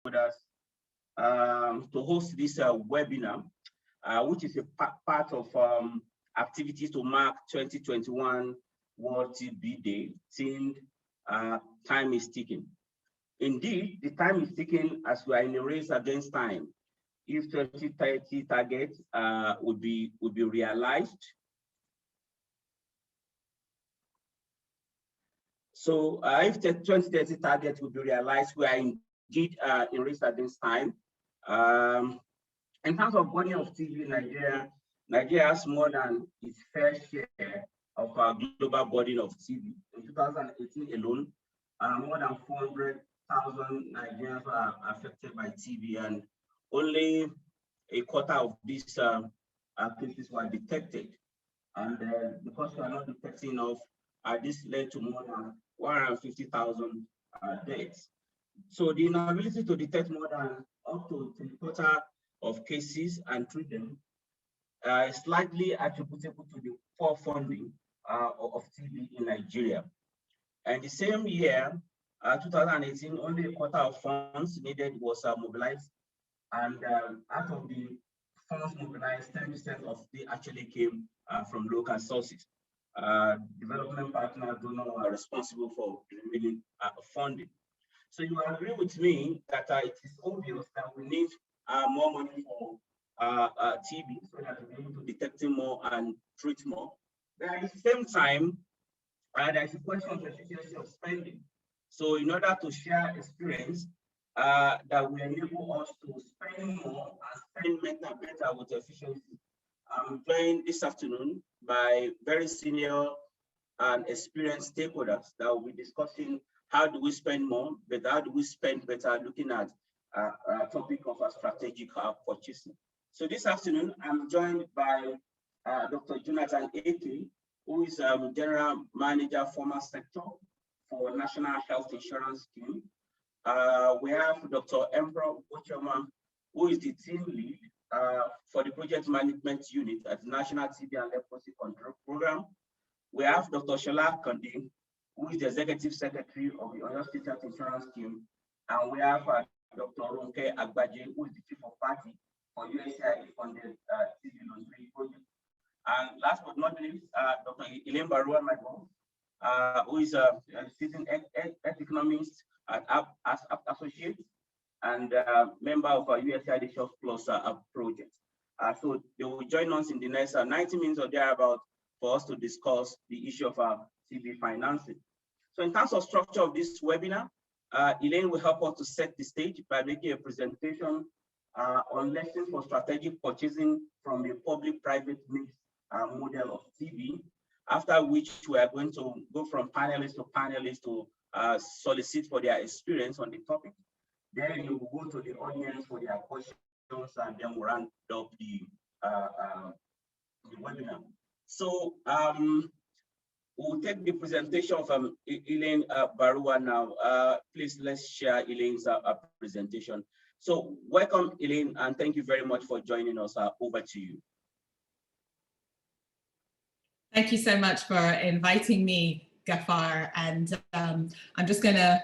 stakeholders to host this webinar, which is a part of activities to mark 2021 World TB Day, themed Time is Ticking. Indeed, the time is ticking as we are in a race against time. If 2030 targets would be realized. So if the 2030 target will be realized, we are indeed in race against time. In terms of burden of TB in Nigeria, Nigeria has more than its fair share of our global burden of TB. In 2018 alone, more than 400,000 Nigerians are affected by TB, and only a quarter of these cases were detected. And because we are not detecting enough, this led to more than 150,000 deaths. So the inability to detect more than up to 3/4 of cases and treat them is likely attributable to the poor funding of TB in Nigeria. And the same year, 2018, only a quarter of funds needed was mobilized, and out of the funds mobilized, 10% of they actually came from local sources. Development partners do not are responsible for the remaining funding. So you agree with me that it is obvious that we need more money for TB so that we're able to detect more and treat more. But at the same time, there is a question of efficiency of spending. So in order to share experience that will enable us to spend more and spend better with efficiency, I'm joined this afternoon by very senior and experienced stakeholders that will be discussing how do we spend more, but how do we spend better, looking at a topic of strategic purchasing. So this afternoon, I'm joined by Dr. Jonathan Eke, who is General Manager, Former Sector for National Health Insurance Scheme. We have Dr. Emperor Ochoma, who is the team lead for the Project Management Unit at the National TB and Leprosy Control Program. We have Dr. Shola Kande, who is the Executive Secretary of the Oyo State Health Insurance Scheme. And we have Dr. Ronke Agbaje, who is the Chief of Party for USAID-funded TB Loan project. And last but not least, Dr. Elaine Barua, who is a seasoned economist at Associate and member of our USAID Health Plus project. So they will join us in the next 90 minutes or thereabout for us to discuss the issue of TB financing. So in terms of structure of this webinar, Elaine will help us to set the stage by making a presentation on lessons for strategic purchasing from the public-private mix model of TB, after which we are going to go from panelist to solicit for their experience on the topic. Then you will go to the audience for their questions, and then we'll round up the webinar. So we'll take the presentation from Elaine Barua now. Please, let's share Elaine's presentation. So welcome, Elaine, and thank you very much for joining us. Over to you. Thank you so much for inviting me, Gafar. And I'm just going to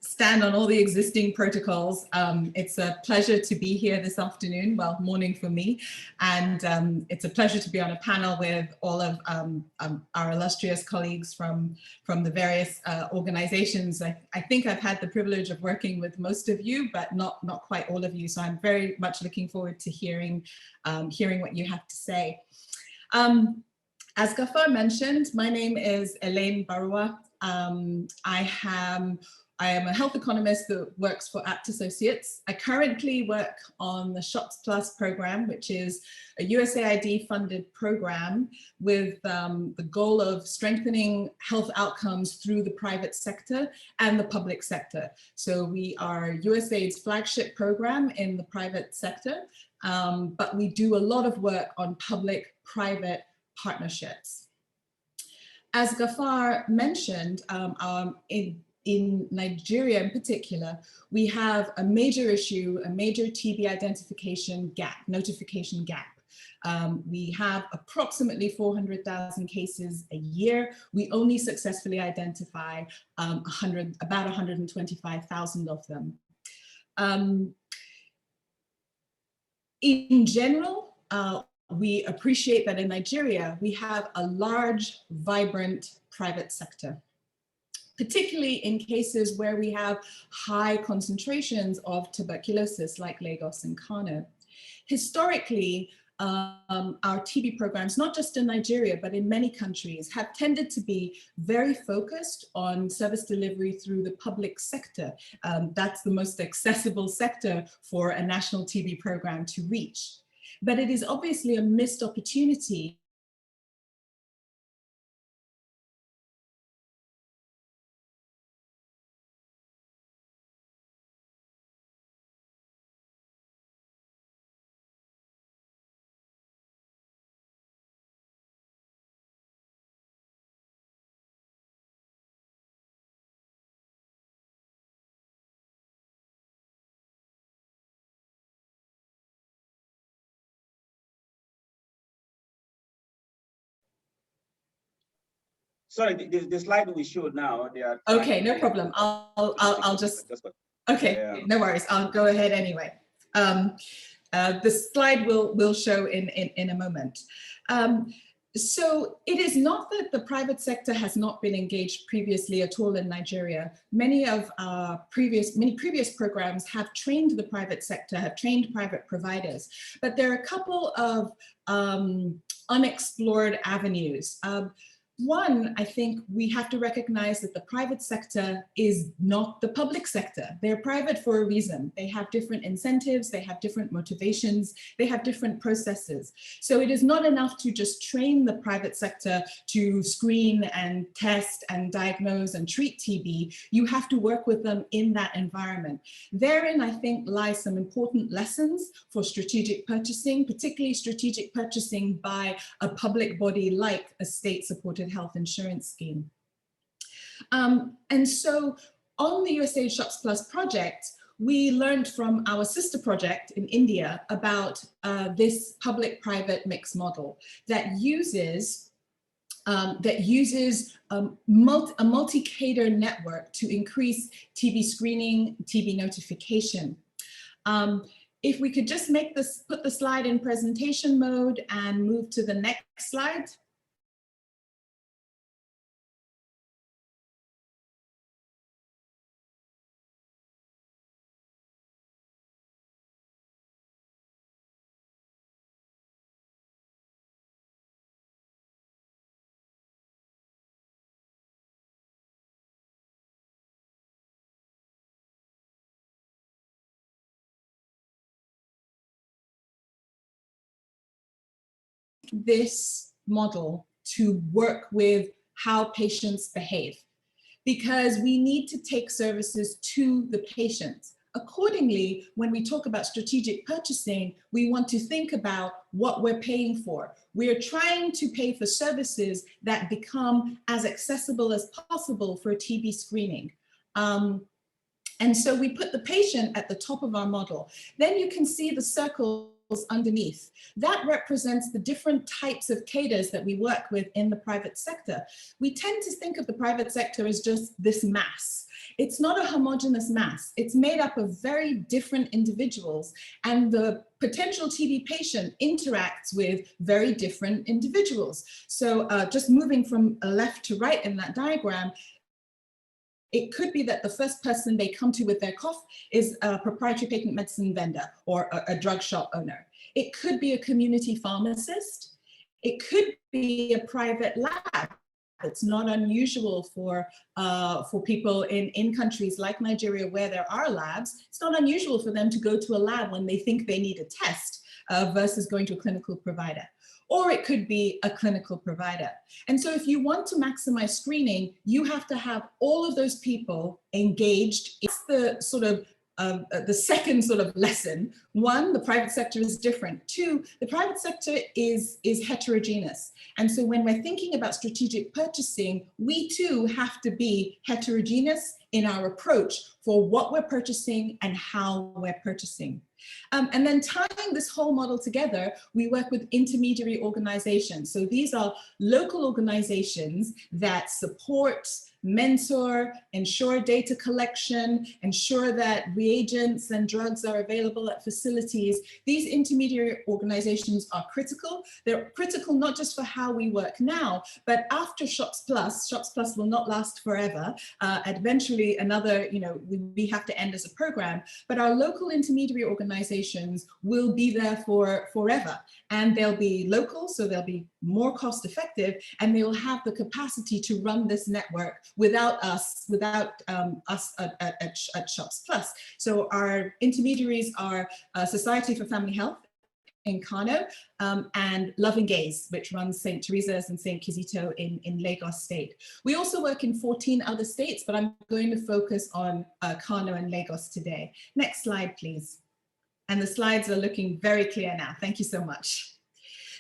stand on all the existing protocols. It's a pleasure to be here this afternoon, well, morning for me. And it's a pleasure to be on a panel with all of our illustrious colleagues from the various organizations. I think I've had the privilege of working with most of you, but not quite all of you. So I'm very much looking forward to hearing what you have to say. As Gafar mentioned, my name is Elaine Barua. I am a health economist that works for Apt Associates. I currently work on the Shots Plus program, which is a USAID funded program with the goal of strengthening health outcomes through the private sector and the public sector. So we are USAID's flagship program in the private sector, but we do a lot of work on public-private partnerships. As Gafar mentioned, in Nigeria in particular, we have a major issue, a major TB identification gap, notification gap. We have approximately 400,000 cases a year. We only successfully identify about 125,000 of them. In general, we appreciate that in Nigeria, we have a large, vibrant private sector, particularly in cases where we have high concentrations of tuberculosis like Lagos and Kano. Historically, our TB programs, not just in Nigeria, but in many countries, have tended to be very focused on service delivery through the public sector. That's the most accessible sector for a national TB program to reach. But it is obviously a missed opportunity Sorry, the slide we showed now. They are okay, no problem. I'll just okay, yeah. No worries. I'll go ahead anyway. The slide will show in a moment. So it is not that the private sector has not been engaged previously at all in Nigeria. Many previous programs have trained the private sector, have trained private providers, but there are a couple of unexplored avenues. One, I think we have to recognize that the private sector is not the public sector. They're private for a reason. They have different incentives, they have different motivations, they have different processes. So it is not enough to just train the private sector to screen and test and diagnose and treat TB. You have to work with them in that environment. Therein, I think, lie some important lessons for strategic purchasing, particularly strategic purchasing by a public body like a state-supported health insurance scheme. And so on the USAID Shops Plus project, we learned from our sister project in India about this public-private mix model that uses a multi-cater network to increase TB screening, TB notification. If we could just put the slide in presentation mode and move to the next slide. This model to work with how patients behave, because we need to take services to the patient. Accordingly, when we talk about strategic purchasing, we want to think about what we're paying for. We're trying to pay for services that become as accessible as possible for TB screening. And so we put the patient at the top of our model. Then you can see the circles underneath. That represents the different types of cadres that we work with in the private sector. We tend to think of the private sector as just this mass. It's not a homogeneous mass. It's made up of very different individuals, and the potential TB patient interacts with very different individuals. So just moving from left to right in that diagram, it could be that the first person they come to with their cough is a proprietary patent medicine vendor or a drug shop owner. It could be a community pharmacist. It could be a private lab. It's not unusual for people in countries like Nigeria where there are labs. It's not unusual for them to go to a lab when they think they need a test versus going to a clinical provider. Or it could be a clinical provider. And so if you want to maximize screening, you have to have all of those people engaged. It's the sort of the second sort of lesson. One, the private sector is different. Two, the private sector is heterogeneous. And so when we're thinking about strategic purchasing, we too have to be heterogeneous in our approach for what we're purchasing and how we're purchasing. And then tying this whole model together, we work with intermediary organizations. So these are local organizations that support, mentor, ensure data collection, ensure that reagents and drugs are available at facilities. These intermediary organizations are critical. They're critical not just for how we work now, but after Shots Plus will not last forever. Eventually another, we have to end as a program, but our local intermediary organizations will be there for forever. And they'll be local, so they'll be more cost effective, and they will have the capacity to run this network without us at Shots Plus. So our intermediaries are Society for Family Health in Kano, and Love and Gaze, which runs St. Teresa's and St. Kizito in Lagos State. We also work in 14 other states, but I'm going to focus on Kano and Lagos today. Next slide, please. And the slides are looking very clear now. Thank you so much.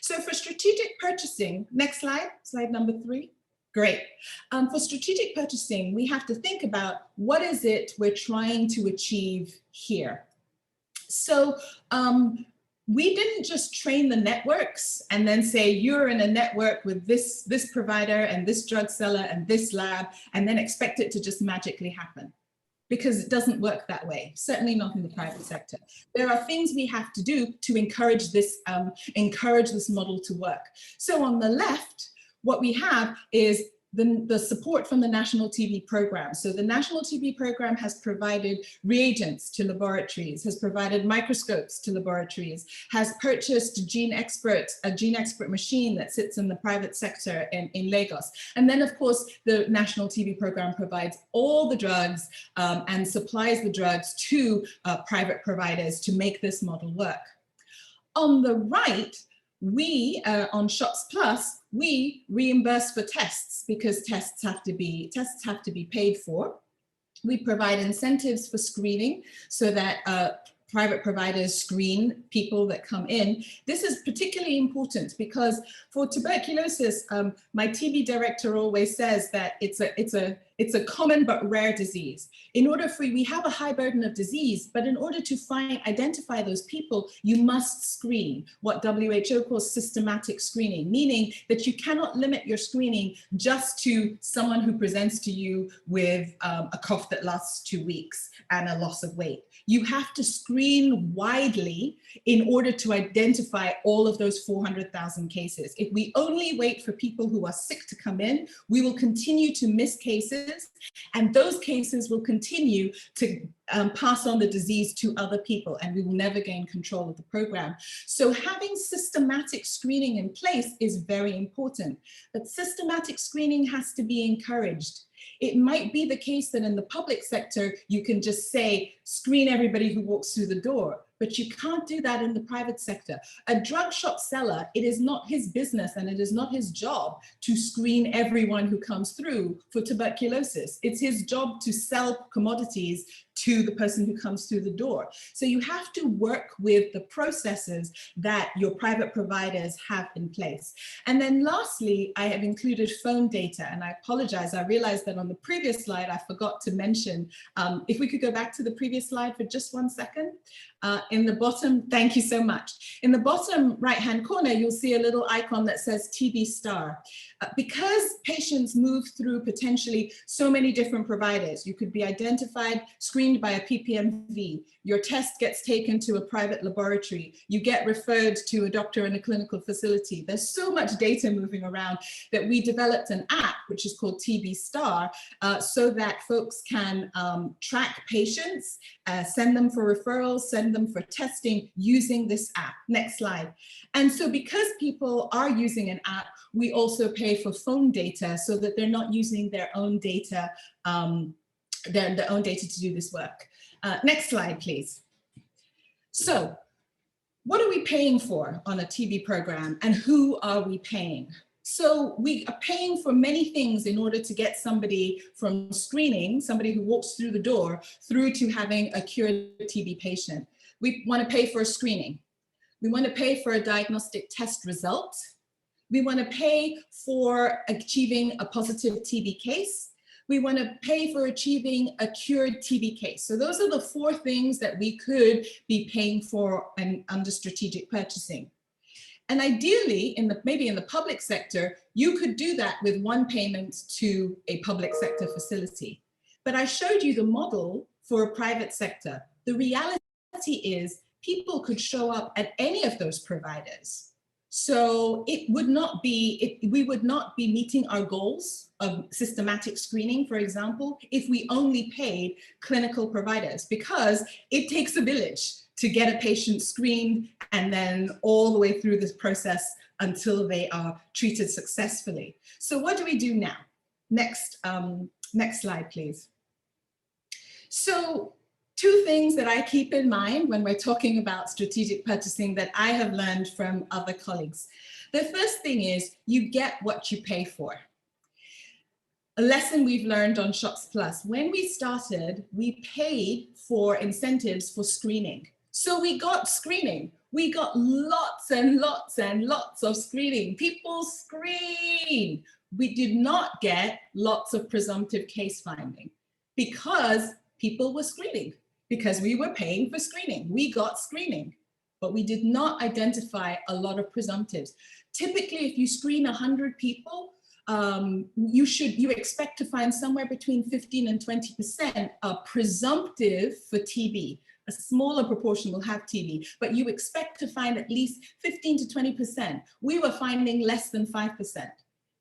So for strategic purchasing, next slide, slide number 3. Great. For strategic purchasing, we have to think about what is it we're trying to achieve here. So we didn't just train the networks and then say, you're in a network with this provider and this drug seller and this lab, and then expect it to just magically happen. Because it doesn't work that way, certainly not in the private sector. There are things we have to do to encourage this model to work. So on the left, what we have is the support from the National TB Program. So the National TB Program has provided reagents to laboratories, has provided microscopes to laboratories, has purchased a gene expert machine that sits in the private sector in Lagos. And then of course, the National TB Program provides all the drugs and supplies the drugs to private providers to make this model work. On the right, we, on Shots Plus, we reimburse for tests because tests have to be paid for. We provide incentives for screening so that private providers screen people that come in. This is particularly important because for tuberculosis, my TB director always says that it's a common but rare disease. In order for, we have a high burden of disease, but in order to identify those people, you must screen, what WHO calls systematic screening, meaning that you cannot limit your screening just to someone who presents to you with a cough that lasts 2 weeks and a loss of weight. You have to screen widely in order to identify all of those 400,000 cases. If we only wait for people who are sick to come in, we will continue to miss cases, and those cases will continue to pass on the disease to other people, and we will never gain control of the program. So having systematic screening in place is very important, but systematic screening has to be encouraged. It might be the case that in the public sector, you can just say, screen everybody who walks through the door, but you can't do that in the private sector. A drug shop seller, it is not his business and it is not his job to screen everyone who comes through for tuberculosis. It's his job to sell commodities to the person who comes through the door. So you have to work with the processes that your private providers have in place. And then lastly, I have included phone data, and I apologize, I realized that on the previous slide, I forgot to mention, if we could go back to the previous slide for just 1 second. In the bottom, thank you so much. In the bottom right-hand corner, you'll see a little icon that says TB star. Because patients move through potentially so many different providers, you could be identified, screened by a PPMV, your test gets taken to a private laboratory, you get referred to a doctor in a clinical facility. There's so much data moving around that we developed an app, which is called TB Star, so that folks can track patients, send them for referrals, send them for testing using this app. Next slide. And so because people are using an app, we also pay for phone data so that they're not using their own data, their own data to do this work. Next slide, please. So what are we paying for on a TB program, and who are we paying? So we are paying for many things in order to get somebody from screening, somebody who walks through the door, through to having a cured TB patient. We want to pay for a screening. We want to pay for a diagnostic test result. We want to pay for achieving a positive TB case. We want to pay for achieving a cured TB case. So those are the 4 things that we could be paying for and under strategic purchasing. And ideally, maybe in the public sector, you could do that with one payment to a public sector facility. But I showed you the model for a private sector. The reality is people could show up at any of those providers. So we would not be meeting our goals of systematic screening, for example, if we only paid clinical providers, because it takes a village to get a patient screened and then all the way through this process until they are treated successfully. So what do we do now? Next slide, please. So 2 things that I keep in mind when we're talking about strategic purchasing that I have learned from other colleagues. The first thing is you get what you pay for. A lesson we've learned on Shots Plus. When we started, we paid for incentives for screening. So we got screening. We got lots and lots and lots of screening. People screen. We did not get lots of presumptive case finding because people were screening, because we were paying for screening. We got screening, but we did not identify a lot of presumptives. Typically, if you screen 100 people, you expect to find somewhere between 15 and 20% are presumptive for TB. A smaller proportion will have TB, but you expect to find at least 15 to 20%. We were finding less than 5%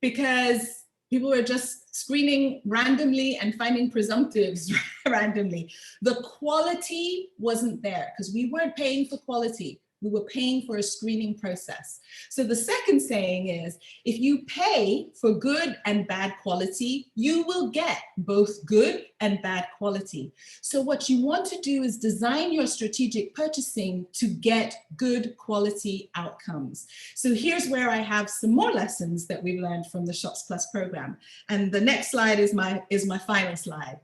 because people were just screening randomly and finding presumptives randomly. The quality wasn't there because we weren't paying for quality. We were paying for a screening process. So the second saying is, if you pay for good and bad quality, you will get both good and bad quality. So what you want to do is design your strategic purchasing to get good quality outcomes. So here's where I have some more lessons that we've learned from the Shots Plus program. And the next slide is my final slide.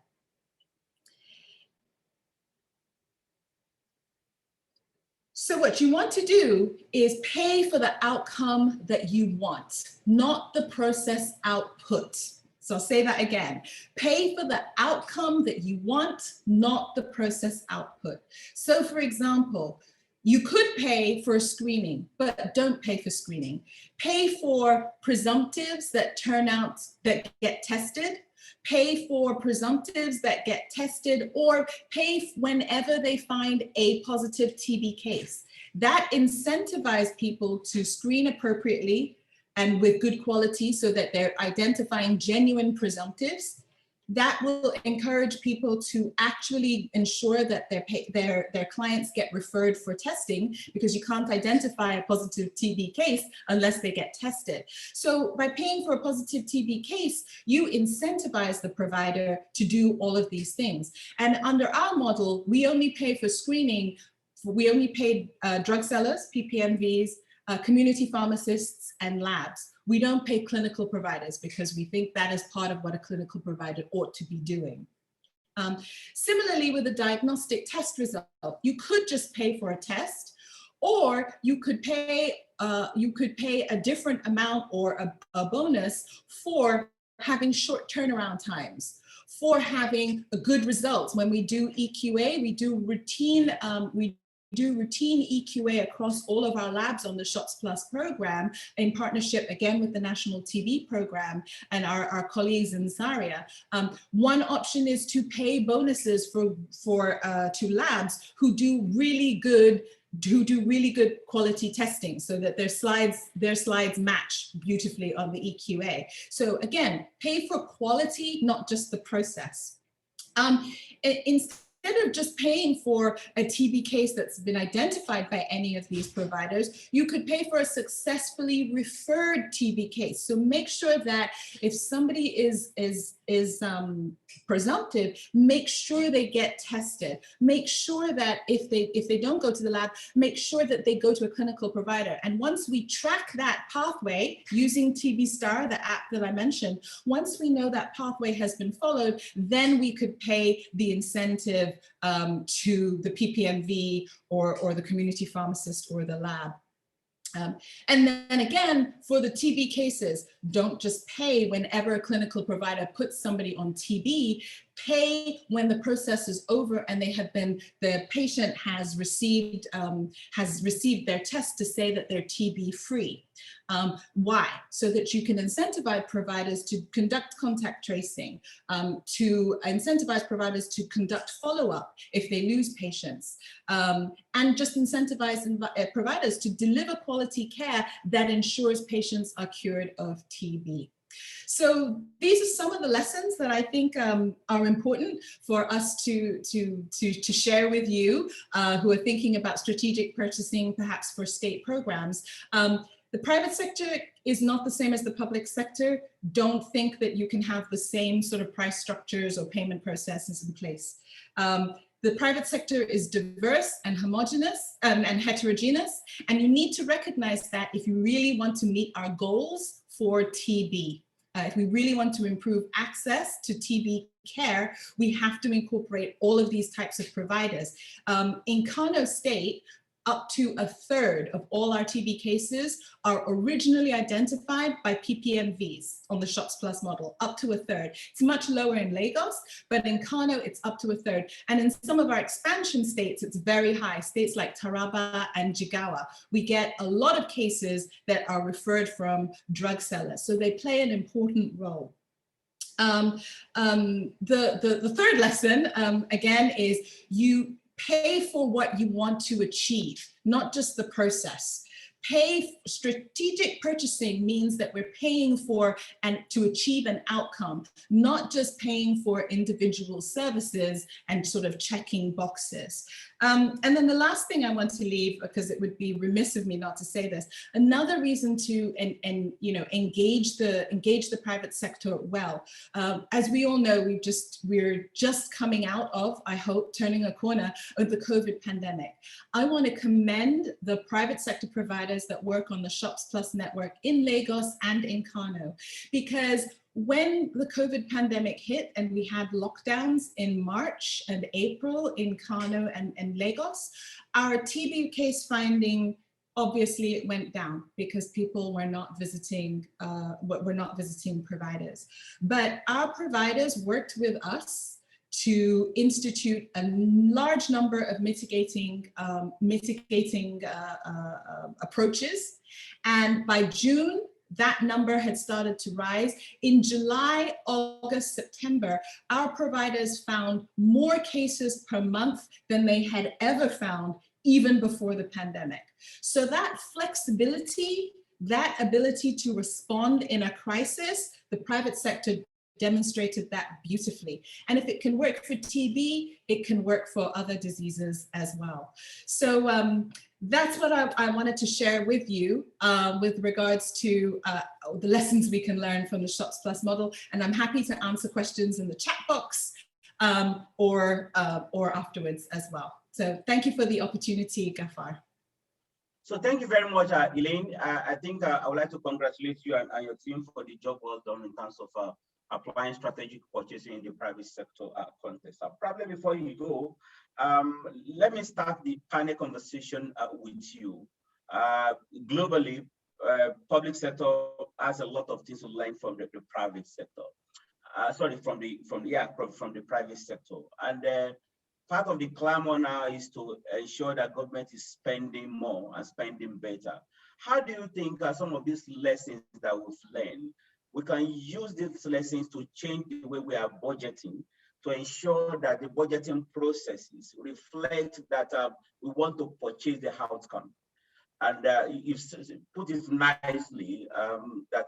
So what you want to do is pay for the outcome that you want, not the process output. So I'll say that again. Pay for the outcome that you want, not the process output. So for example, you could pay for a screening, but don't pay for screening. Pay for presumptives that turn out, that get tested. Pay for presumptives that get tested, or pay whenever they find a positive TB case. That incentivizes people to screen appropriately and with good quality so that they're identifying genuine presumptives. That will encourage people to actually ensure that their clients get referred for testing, because you can't identify a positive TB case unless they get tested. So by paying for a positive TB case, you incentivize the provider to do all of these things. And under our model, we only pay for screening. We only paid drug sellers, PPMVs, community pharmacists, and labs. We don't pay clinical providers because we think that is part of what a clinical provider ought to be doing. Similarly, with a diagnostic test result, you could just pay for a test, or you could pay a different amount or a bonus for having short turnaround times, for having a good results. When we do EQA, we do routine EQA across all of our labs on the Shots Plus program in partnership again with the National TB program and our colleagues in Zaria. One option is to pay bonuses to labs who do really good quality testing so that their slides match beautifully on the EQA. So again, pay for quality, not just the process. Instead of just paying for a TB case that's been identified by any of these providers, you could pay for a successfully referred TB case. So make sure that if somebody is presumptive, make sure they get tested. Make sure that if they don't go to the lab, make sure that they go to a clinical provider. And once we track that pathway using TB Star, the app that I mentioned, once we know that pathway has been followed, then we could pay the incentive to the PPMV or the community pharmacist or the lab. And then again, for the TB cases, don't just pay whenever a clinical provider puts somebody on TB, pay when the process is over and the patient has received their test to say that they're TB free. Why? So that you can incentivize providers to conduct contact tracing, to incentivize providers to conduct follow-up if they lose patients, and just incentivize providers to deliver quality care that ensures patients are cured of TB. So these are some of the lessons that I think are important for us to share with you who are thinking about strategic purchasing, perhaps for state programs. The private sector is not the same as the public sector. Don't think that you can have the same sort of price structures or payment processes in place. The private sector is diverse and homogeneous and heterogeneous, and you need to recognize that if you really want to meet our goals for TB. If we really want to improve access to TB care, we have to incorporate all of these types of providers. In Kano State, up to a third of all our TB cases are originally identified by PPMVs on the Shots Plus model, up to a third. It's much lower in Lagos, but in Kano, it's up to a third. And in some of our expansion states, it's very high. States like Taraba and Jigawa, we get a lot of cases that are referred from drug sellers. So they play an important role. The third lesson, again, is you pay for what you want to achieve, not just the process. Strategic purchasing means that we're paying for and to achieve an outcome, not just paying for individual services and sort of checking boxes. And then the last thing I want to leave, because it would be remiss of me not to say this, another reason to engage the private sector well. As we all know, we're just coming out of, I hope, turning a corner of the COVID pandemic. I want to commend the private sector providers that work on the Shops Plus network in Lagos and in Kano, because when the COVID pandemic hit and we had lockdowns in March and April in Kano and Lagos, our TB case finding, obviously it went down because people were not visiting providers. But our providers worked with us to institute a large number of mitigating approaches. And by June, that number had started to rise. In July, August, September, our providers found more cases per month than they had ever found even before the pandemic. So that flexibility, that ability to respond in a crisis, the private sector demonstrated that beautifully. And if it can work for TB, it can work for other diseases as well. So that's what I wanted to share with you with regards to the lessons we can learn from the Shots Plus model. And I'm happy to answer questions in the chat box or afterwards as well. So thank you for the opportunity, Gafar. So thank you very much, Elaine. I think I would like to congratulate you and your team for the job well done in terms of applying strategic purchasing in the private sector context. Probably before you go, let me start the panel conversation with you. Globally, public sector has a lot of things to learn from the private sector. From the private sector. And part of the clamor now is to ensure that government is spending more and spending better. How do you think some of these lessons that we've learned, we can use these lessons to change the way we are budgeting to ensure that the budgeting processes reflect that we want to purchase the outcome? And you put it nicely that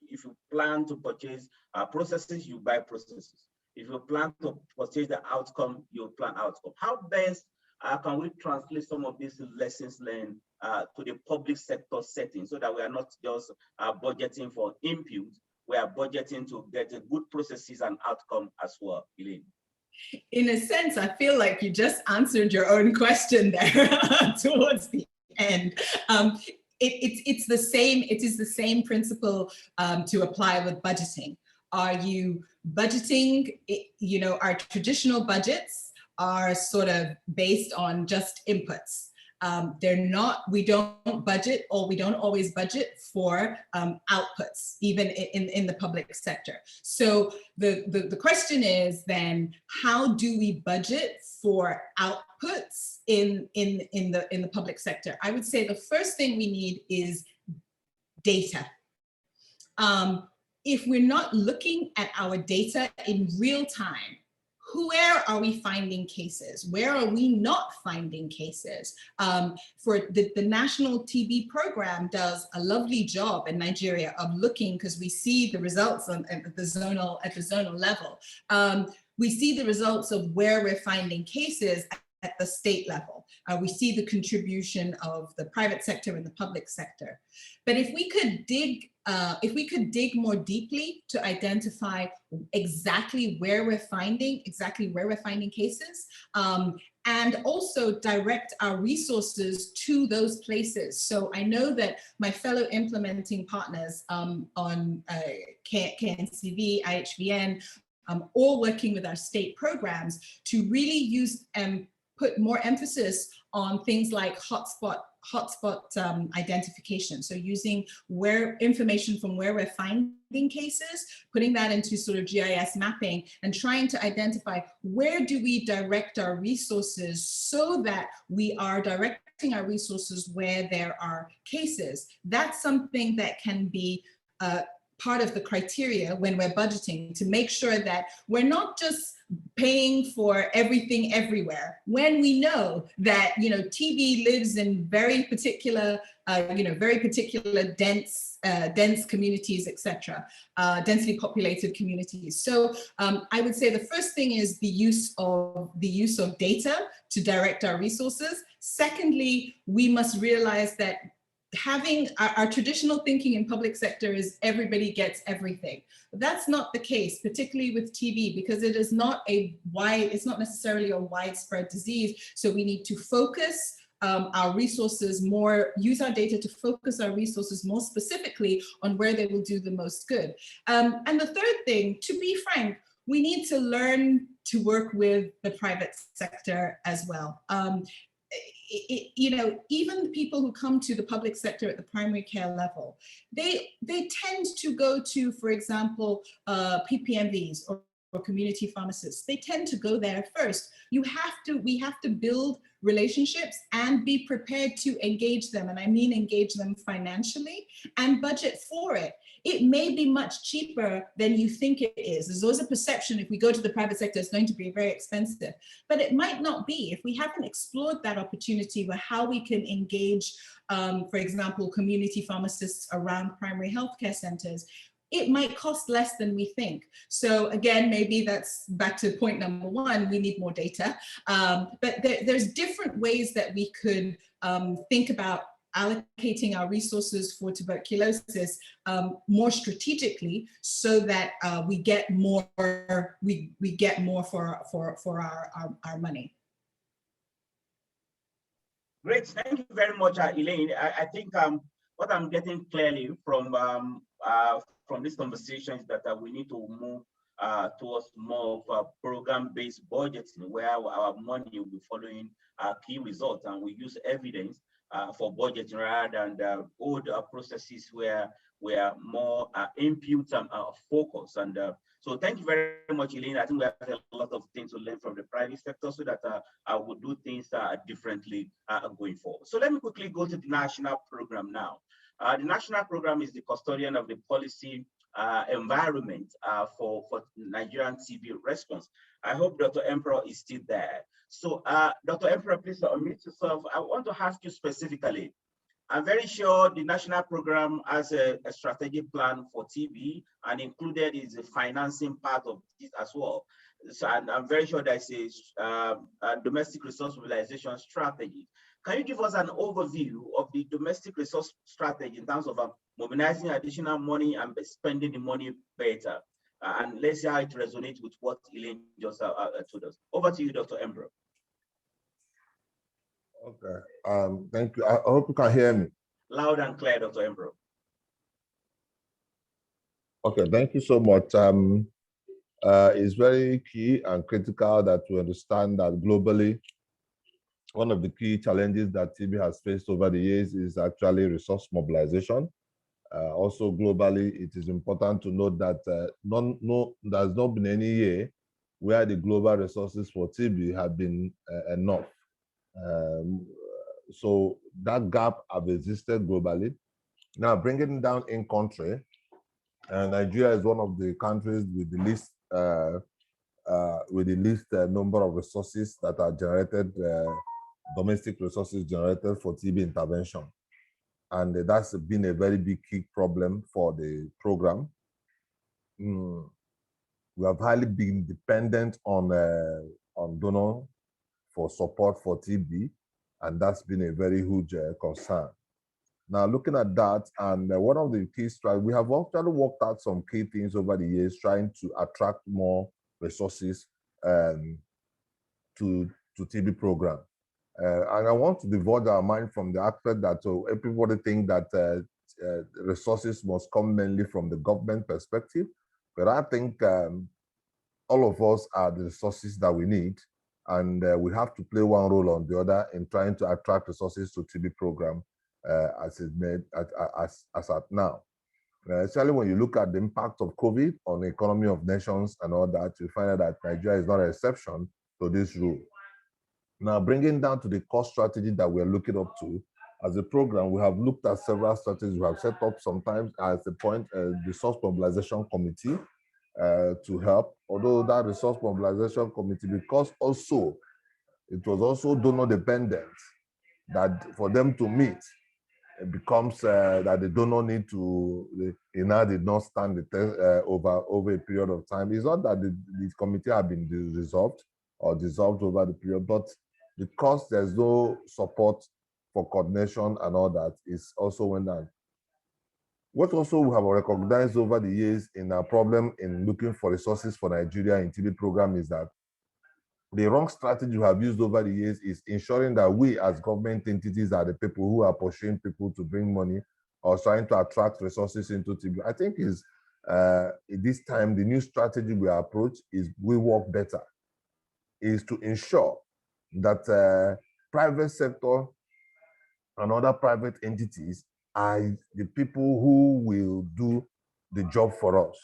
if you plan to purchase processes, you buy processes. If you plan to purchase the outcome, you plan outcome. How best can we translate some of these lessons learned to the public sector setting so that we are not just budgeting for input, we are budgeting to get a good processes and outcome as well, Elaine? In a sense, I feel like you just answered your own question there towards the end. It is the same principle to apply with budgeting. Are you budgeting, our traditional budgets are sort of based on just inputs. we don't budget, or we don't always budget for outputs, even in the public sector. So the question is then, how do we budget for outputs in the public sector? I would say the first thing we need is data. If we're not looking at our data in real time, where are we finding cases? Where are we not finding cases? For the National TB Program does a lovely job in Nigeria of looking, because we see the results at the zonal level. We see the results of where we're finding cases at the state level. We see the contribution of the private sector and the public sector. But if we could dig more deeply to identify exactly where we're finding cases, and also direct our resources to those places. So I know that my fellow implementing partners on KNCV, IHVN, all working with our state programs to really use and put more emphasis on things like hotspot identification. So using information from where we're finding cases, putting that into sort of GIS mapping, and trying to identify where do we direct our resources so that we are directing our resources where there are cases. That's something that can be part of the criteria when we're budgeting, to make sure that we're not just paying for everything everywhere, when we know that, you know, TB lives in very particular dense communities, etc., densely populated communities. So I would say the first thing is the use of data to direct our resources. Secondly, we must realize that having our traditional thinking in public sector is everybody gets everything. But that's not the case, particularly with TB, because it is not it's not necessarily a widespread disease. So we need to focus our resources more, use our data to focus our resources more specifically on where they will do the most good. And the third thing, to be frank, we need to learn to work with the private sector as well. You know, even the people who come to the public sector at the primary care level, they tend to go to, for example, PPMVs or community pharmacists. They tend to go there first. We have to build relationships and be prepared to engage them. And I mean engage them financially and budget for it. It may be much cheaper than you think it is. There's always a perception if we go to the private sector, it's going to be very expensive, but it might not be. If we haven't explored that opportunity where how we can engage, for example, community pharmacists around primary healthcare centers, it might cost less than we think. So again, maybe that's back to point number one, we need more data. But there's different ways that we could think about allocating our resources for tuberculosis more strategically, so that we get more for our money. Great, thank you very much, Elaine. I think what I'm getting clearly from this conversation is that we need to move towards more of a program-based budgeting, where our money will be following key results, and we use evidence for budgeting rather than old processes where we are more input and focus. And so thank you very much, Elaine. I think we have a lot of things to learn from the private sector, so that I will do things differently going forward. So let me quickly go to the national program now. The national program is the custodian of the policy environment for Nigerian TB response. I hope Dr. Emperor is still there. So Dr. Emperor, please unmute yourself. I want to ask you specifically, I'm very sure the national program has a strategic plan for TB, and included is the financing part of this as well. So I'm very sure there's a domestic resource mobilization strategy. Can you give us an overview of the domestic resource strategy in terms of mobilizing additional money and spending the money better? And let's see how it resonates with what Elaine just told us. Over to you, Dr. Emperor. Okay, thank you. I hope you can hear me. Loud and clear, Dr. Emperor. Okay, thank you so much. It's very key and critical that we understand that globally, one of the key challenges that TB has faced over the years is actually resource mobilization. Also globally, it is important to note that there's not been any year where the global resources for TB have been enough. So that gap have existed globally. Now, bringing it down in country, Nigeria is one of the countries with the least number of resources that are generated, domestic resources generated for TB intervention. And that's been a very big key problem for the program. We have highly been dependent on donor for support for TB, and that's been a very huge concern. Now, looking at that, and one of the key strategies, we have actually worked out some key things over the years, trying to attract more resources to TB program. And I want to divulge our mind from the aspect that everybody think that resources must come mainly from the government perspective, but I think all of us are the resources that we need, and we have to play one role on the other in trying to attract resources to TB program as it's made as at now. Especially when you look at the impact of COVID on the economy of nations and all that, you find out that Nigeria is not an exception to this rule. Now, bringing down to the core strategy that we're looking up to, as a program, we have looked at several strategies. We have set up sometimes as a point, the resource mobilization committee to help. Although that resource mobilization committee, because also, it was also donor dependent, that for them to meet, it becomes that the donor need to, did not stand the test over a period of time. It's not that the committee have been dissolved or dissolved over the period, but because there's no support for coordination and all that, is also went down. What also we have recognized over the years in our problem in looking for resources for Nigeria in TB program is that the wrong strategy we have used over the years is ensuring that we as government entities are the people who are pursuing people to bring money or trying to attract resources into TB. I think is this time the new strategy we approach is we work better, is to ensure that private sector and other private entities are the people who will do the job for us.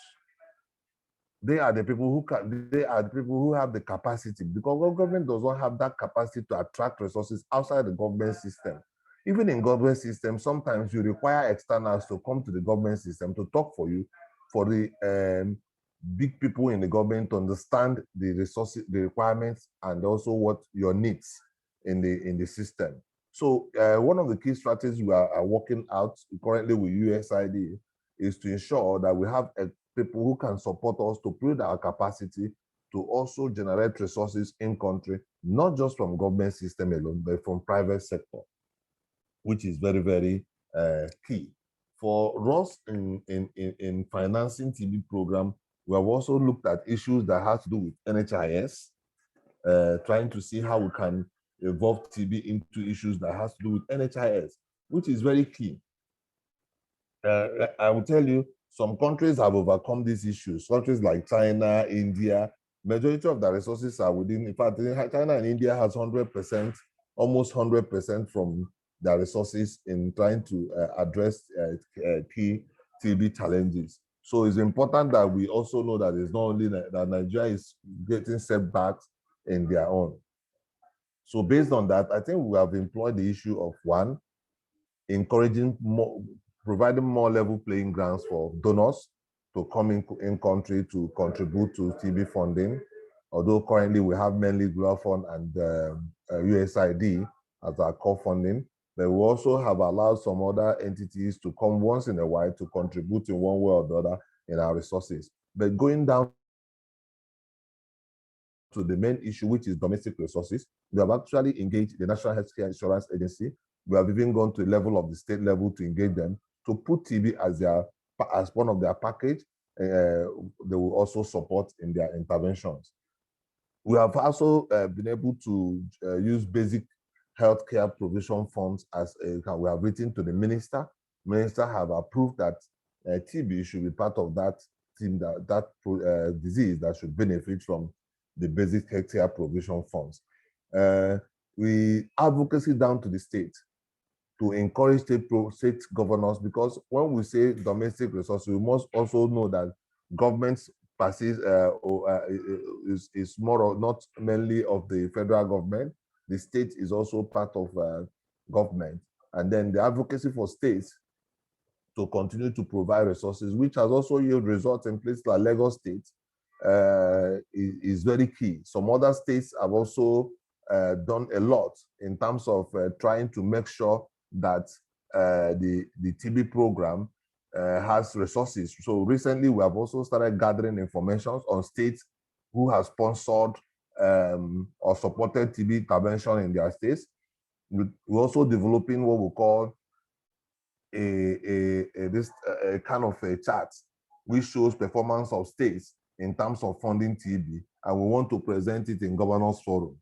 They are the people who have the capacity, because government does not have that capacity to attract resources outside the government system. Even in government system, sometimes you require externals to come to the government system to talk for you, for the big people in the government to understand the resources, the requirements, and also what your needs in the system. So one of the key strategies we are working out currently with USAID is to ensure that we have people who can support us to build our capacity to also generate resources in country, not just from government system alone, but from private sector, which is very, very key. For us in financing TB program, we have also looked at issues that have to do with NHIS, trying to see how we can evolve TB into issues that has to do with NHIS, which is very key. I will tell you, some countries have overcome these issues. Countries like China, India, majority of the resources are within, in fact, China and India has 100%, almost 100% from their resources in trying to address key TB challenges. So it's important that we also know that it's not only that Nigeria is getting setbacks in their own. So based on that, I think we have employed the issue of one, encouraging more, providing more level playing grounds for donors to come in country to contribute to TB funding. Although currently we have mainly Global Fund and USAID as our core funding, but we also have allowed some other entities to come once in a while to contribute in one way or the other in our resources. But going down to the main issue, which is domestic resources, we have actually engaged the National Healthcare Insurance Agency. We have even gone to the level of the state level to engage them to put TB as one of their package. They will also support in their interventions. We have also been able to use basic healthcare provision funds as we have written to the minister. Minister have approved that TB should be part of that team, disease that should benefit from the basic healthcare provision funds. we advocacy down to the state to encourage state governors, because when we say domestic resources, we must also know that governments is more or not mainly of the federal government. The state is also part of government. And then the advocacy for states to continue to provide resources, which has also yielded results in places like Lagos State, is very key. Some other states have also done a lot in terms of trying to make sure that the TB program has resources. So recently, we have also started gathering information on states who have sponsored or supported TB intervention in their states. We're also developing what we call a kind of a chart which shows performance of states in terms of funding TB, and we want to present it in governors forum,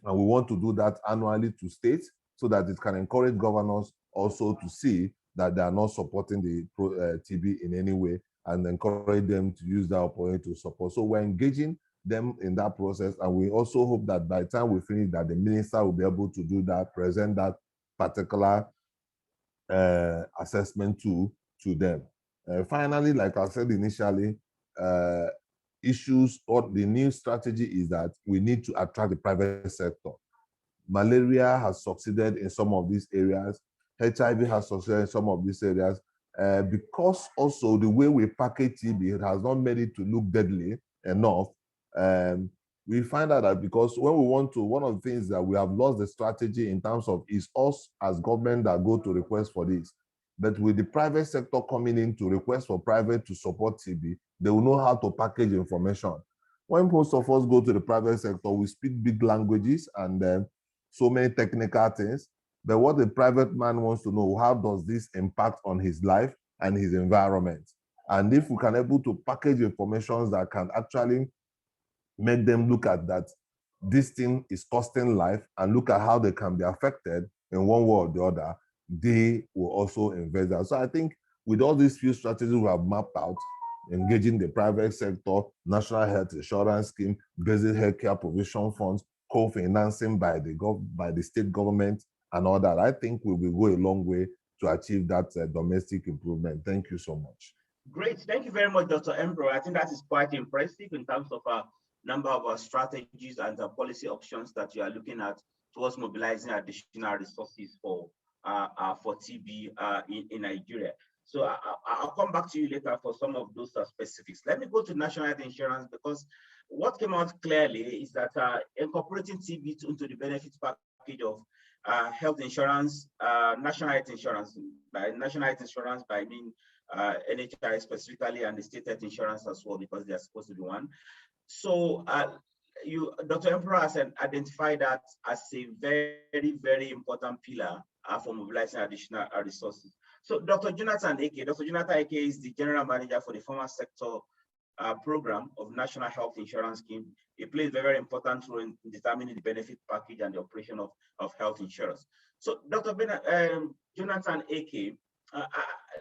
and we want to do that annually to states so that it can encourage governors also to see that they are not supporting the TB in any way, and encourage them to use that opportunity to support. So we're engaging them in that process, and we also hope that by the time we finish that, the minister will be able to do that, present that particular assessment to them. Finally, like I said initially, issues or the new strategy is that we need to attract the private sector. Malaria has succeeded in some of these areas. HIV has succeeded in some of these areas. Because also the way we package TB, it has not made it to look deadly enough. We find out that because when we want to, one of the things that we have lost the strategy in terms of is us as government that go to request for this. But with the private sector coming in to request for private to support TB, they will know how to package information. When most of us go to the private sector, we speak big languages and so many technical things. But what the private man wants to know, how does this impact on his life and his environment? And if we can able to package information that can actually make them look at that this thing is costing life and look at how they can be affected in one way or the other, they will also invest that. So I think with all these few strategies we have mapped out, engaging the private sector, national health insurance scheme, basic healthcare provision funds, co-financing by the state government and all that, I think we will go a long way to achieve that domestic improvement. Thank you so much. Great, thank you very much, Dr. Embro. I think that is quite impressive in terms of number of strategies and policy options that you are looking at towards mobilizing additional resources for TB in Nigeria. So I'll come back to you later for some of those specifics. Let me go to national health insurance, because what came out clearly is that incorporating TB into the benefits package of health insurance, national health insurance, by national health insurance, by mean NHI specifically, and the state health insurance as well, because they are supposed to be one. So Dr. Emperor has identified that as a very, very important pillar for mobilizing additional resources. So Dr. Jonathan Eke is the General Manager for the Formal Sector Program of National Health Insurance Scheme. He plays a very important role in determining the benefit package and the operation of health insurance. So Dr. Jonathan Eke,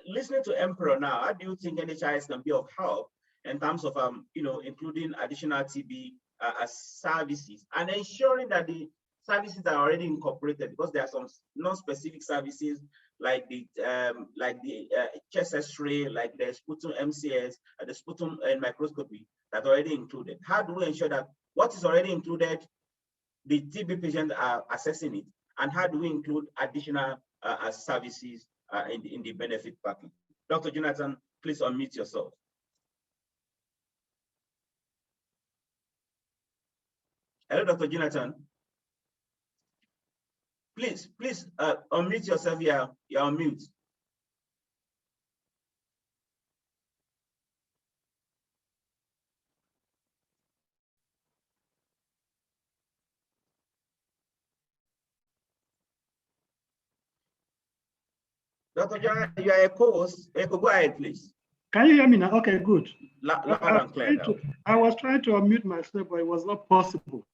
listening to Emperor now, how do you think NHIS can be of help in terms of including additional TB services and ensuring that the services are already incorporated, because there are some non-specific services like the chest X-ray, like the sputum MCS, the sputum microscopy that are already included? How do we ensure that what is already included, the TB patients are assessing it, and how do we include additional services in the benefit package? Dr. Jonathan, please unmute yourself. Hello, Dr. Jonathan. Please unmute yourself here. You're on mute. Dr. Jonathan, you are a co-host. Go ahead, please. Can you hear me now? Okay, good. Loud and clear. I was trying to unmute myself, but it was not possible.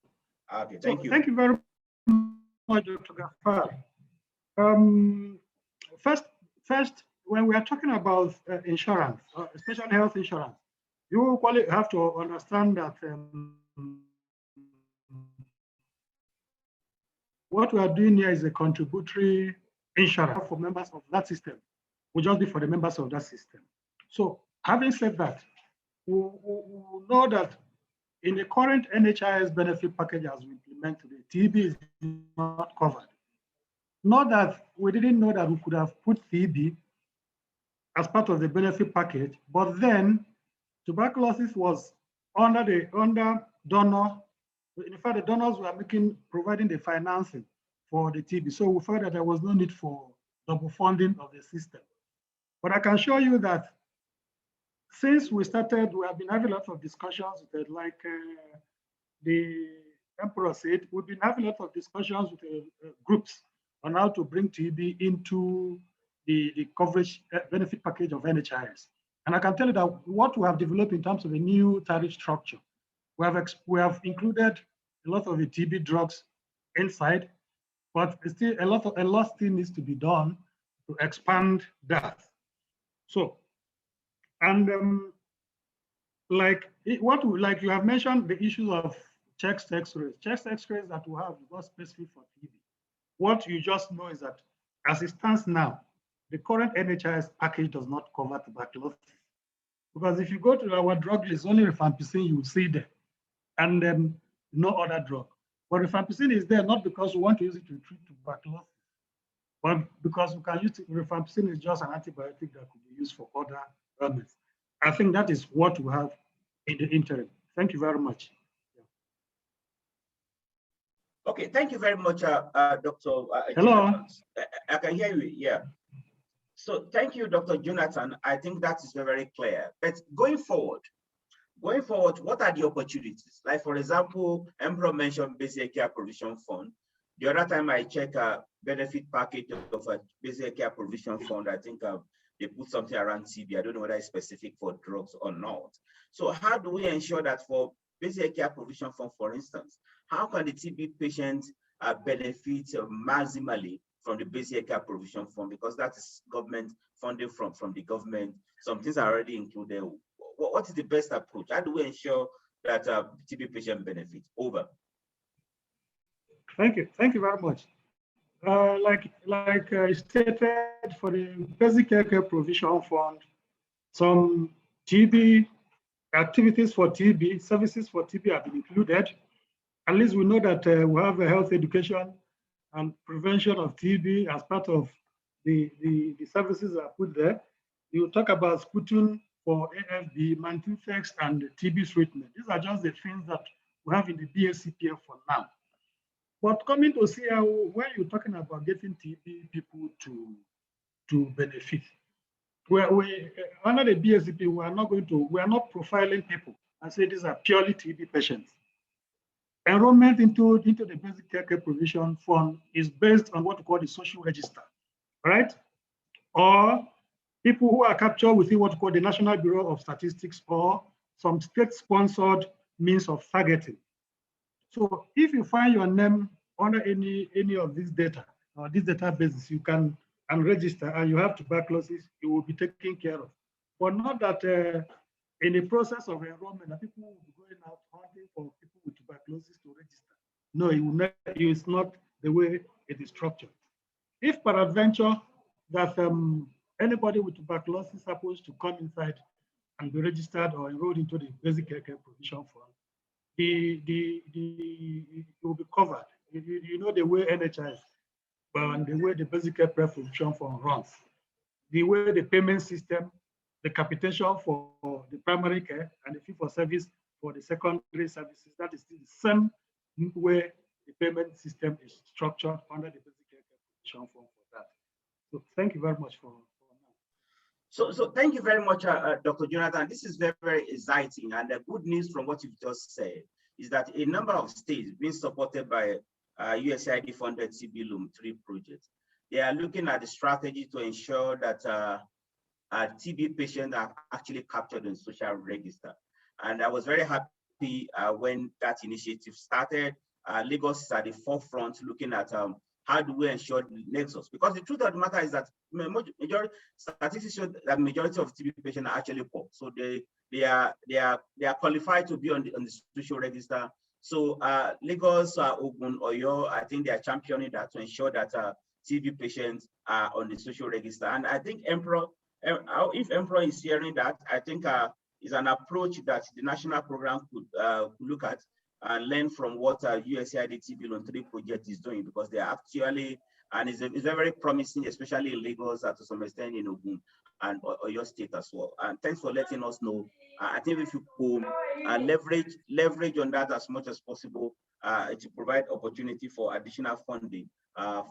Okay, thank you. Thank you very much, Dr. Gafar. First, when we are talking about insurance, especially health insurance, you probably have to understand that what we are doing here is a contributory insurance for members of that system. Will just be for the members of that system. So having said that, we know that in the current NHIS benefit package as we implement today, TB is not covered. Not that we didn't know that we could have put TB as part of the benefit package, but then tuberculosis was under donor. In fact, the donors were providing the financing for the TB. So we felt that there was no need for double funding of the system. But I can show you that since we started, we have been having a lot of discussions with it, like the Emperor said, we've been having a lot of discussions with groups on how to bring TB into the coverage benefit package of NHIS. And I can tell you that what we have developed in terms of a new tariff structure, we have included a lot of the TB drugs inside, but still a lot still needs to be done to expand that. So, and like you have mentioned the issue of chest X-rays. Chest X-rays that we have is not specific for TB. What you just know is that as it stands now, the current NHIS package does not cover tuberculosis. Because if you go to our drug list, only rifampicin you will see there, and then no other drug. But rifampicin is there not because we want to use it to treat tuberculosis, but because we can use it. Rifampicin is just an antibiotic that could be used for other ailments. I think that is what we have in the interim. Thank you very much. Okay, thank you very much, Dr. Hello. Jonathan. I can hear you, yeah. So thank you, Dr. Jonathan. I think that is very clear. But going forward, what are the opportunities? Like, for example, Emperor mentioned Basic Care Provision Fund. The other time I check a benefit package of a Basic Care Provision Fund, I think they put something around TB. I don't know whether it's specific for drugs or not. So how do we ensure that for Basic Care Provision Fund, for instance, how can the TB patients benefit maximally from the Basic Care Provision Fund? Because that is government funding from the government. Some things are already included. What is the best approach? How do we ensure that TB patient benefit? Over. Thank you very much. Like stated for the Basic Care Provision Fund, some TB activities for TB, services for TB have been included. At least we know that we have a health education and prevention of TB as part of the services that are put there. You talk about sputum for AFB, Mantinfex, and TB treatment. These are just the things that we have in the BACPF for now. But coming to CIO, when you're talking about getting TB people to benefit, under the BACP, we are not profiling people and say these are purely TB patients. Enrollment into the Basic Care Provision Fund is based on what we call the social register, right? Or people who are captured within what we call the National Bureau of Statistics or some state-sponsored means of targeting. So if you find your name under any of these data or these databases, you can register and you have tuberculosis, it will be taken care of. But not that in the process of enrollment, that people will be going out hunting for people with tuberculosis to register. No, it's not the way it is structured. If peradventure that anybody with tuberculosis is supposed to come inside and be registered or enrolled into the Basic Care Provision Fund, it will be covered. You know the way NHIS and the way the Basic Care Provision Fund runs, the way the payment system, the capitation for the primary care and the fee for service for the secondary services, that is the same way the payment system is structured under the Basic Care Provision Fund for that. So thank you very much for now. So thank you very much, Dr. Jonathan. This is very, very exciting. And the good news from what you've just said is that a number of states being supported by USAID funded TB Loom 3 project, they are looking at the strategy to ensure that TB patients are actually captured in social register. And I was very happy when that initiative started. Lagos is at the forefront looking at how do we ensure the nexus? Because the truth of the matter is that statistics show that majority of TB patients are actually poor. So they are qualified to be on the social register. So Lagos, Ogun, Oyo, I think they are championing that to ensure that TB patients are on the social register. And I think if Emperor is hearing that, I think is an approach that the national program could look at and learn from what USAID TB Loan 3 project is doing, because they are actually, and it's very promising, especially in Lagos, to some extent in Ogun and your state as well. And thanks for letting us know. I think if you could leverage on that as much as possible to provide opportunity for additional funding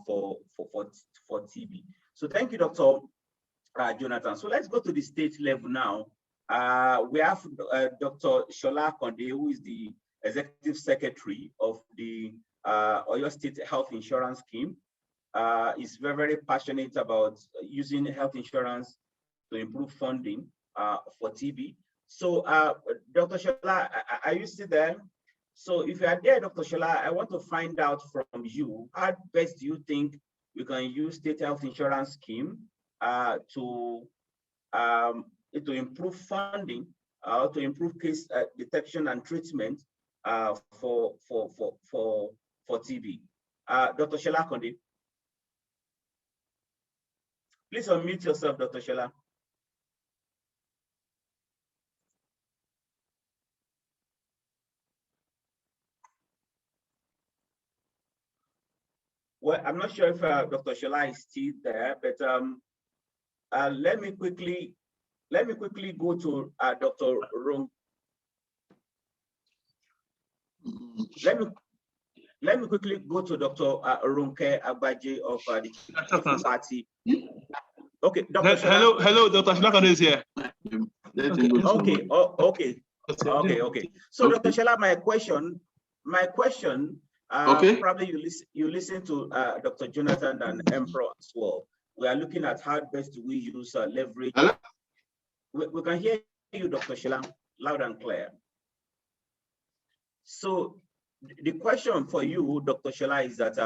for TB. So thank you, Dr. Jonathan. So let's go to the state level now. We have Dr. Shola Konde, who is the Executive Secretary of the Oyo State Health Insurance Scheme. Is very, very passionate about using health insurance to improve funding for TB. So Dr. Shola, are you still there? So if you are there, Dr. Shola, I want to find out from you, how best do you think we can use state health insurance scheme to improve funding, to improve case detection and treatment for TB? Dr. Shola Konde. Please unmute yourself, Dr. Shola. Well, I'm not sure if Dr. Shola is still there, but let me quickly go to Dr. Ronke. Let me quickly go to Dr. Ronke Agbaje of the Chief Party. Okay, Dr. Hello, Dr. Shola is here. Okay. So, Dr. Shola, my question, probably you listen to Dr. Jonathan and Emperor as well. We are looking at how best we use leverage. We can hear you, Dr. Shola, loud and clear. So the question for you, Dr. Shola, is that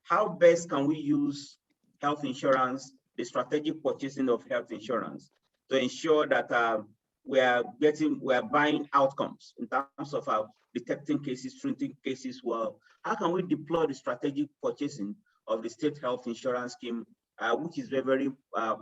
how best can we use health insurance, the strategic purchasing of health insurance, to ensure that we are buying outcomes in terms of detecting cases, treating cases well? How can we deploy the strategic purchasing of the state health insurance scheme, which is very, very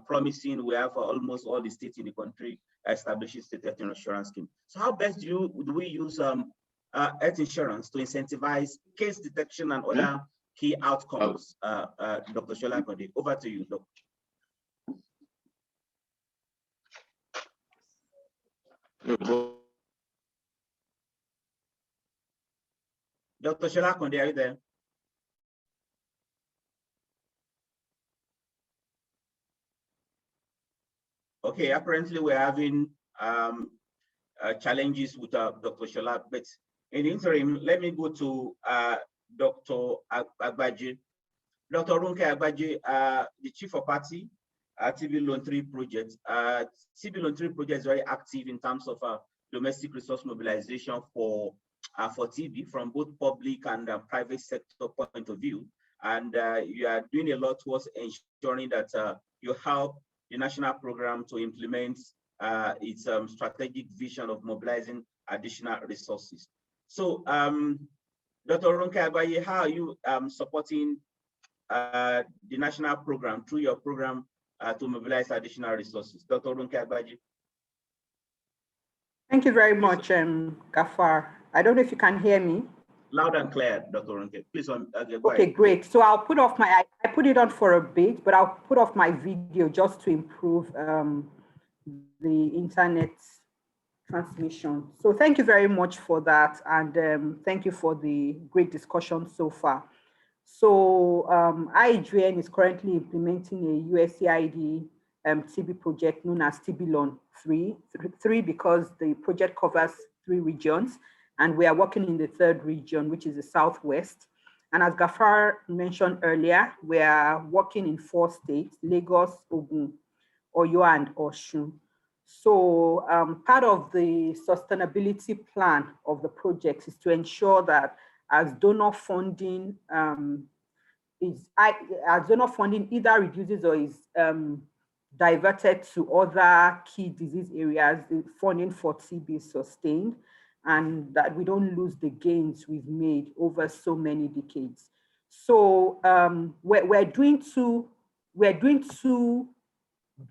promising? We have almost all the states in the country establishing state health insurance scheme. So how best do we use health insurance to incentivize case detection and other key outcomes? Dr. Shola Konde, over to you, Dr. Dr. Shola Konde, are you there? Okay, apparently we're having challenges with Dr. Shola, but in the interim, let me go to Dr. Agbaje. Dr. Ronke Agbaje, the Chief of Party, TB Loan 3 project. TB Loan 3 project is very active in terms of domestic resource mobilization for TB from both public and private sector point of view. And you are doing a lot towards ensuring that you help the national program to implement its strategic vision of mobilizing additional resources. So, Dr. Ronke Agbaje, how are you supporting the national program through your program to mobilize additional resources? Dr. Ronke Agbaje. Thank you very much, Gafar. I don't know if you can hear me. Loud and clear, Dr. Ronke. Please, go okay, ahead. Great. So I'll put off I put it on for a bit, but I'll put off my video just to improve the internet transmission. So thank you very much for that. And thank you for the great discussion so far. So IGN is currently implementing a USAID TB project known as TB Loan 3 because the project covers 3 regions, and we are working in the 3rd region, which is the Southwest. And as Gafar mentioned earlier, we are working in 4 states: Lagos, Ogun, Oyo, and Osun. So part of the sustainability plan of the project is to ensure that as donor funding either reduces or is diverted to other key disease areas, the funding for TB is sustained. and that we don't lose the gains we've made over so many decades. So we're doing two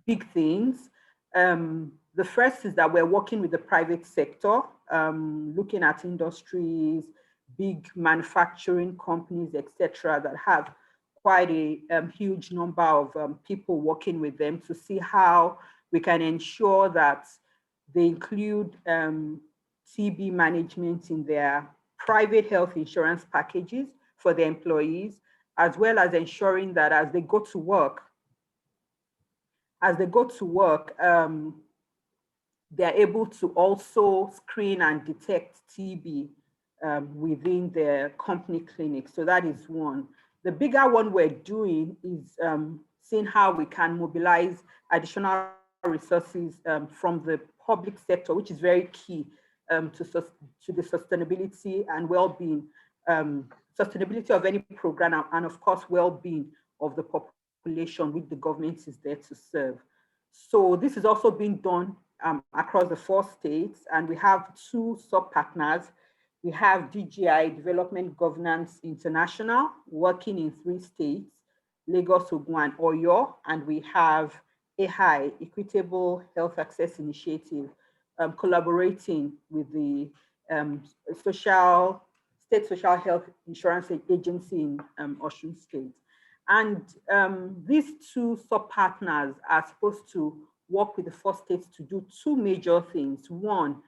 big things. The first is that we're working with the private sector, looking at industries, big manufacturing companies, etc., that have quite a huge number of people working with them to see how we can ensure that they include TB management in their private health insurance packages for their employees, as well as ensuring that as they go to work, they're able to also screen and detect TB within their company clinics. So that is one. The bigger one we're doing is seeing how we can mobilize additional resources from the public sector, which is very key to the sustainability and well-being, sustainability of any program, and of course, well-being of the population which the government is there to serve. So this is also being done across the 4 states, and we have 2 sub-partners. We have DGI Development Governance International working in 3 states, Lagos, Ogun, and Oyo, and we have EHI, Equitable Health Access Initiative, collaborating with the State Social Health Insurance Agency in Osun State. And these 2 sub-partners are supposed to work with the 4 states to do 2 major things. One,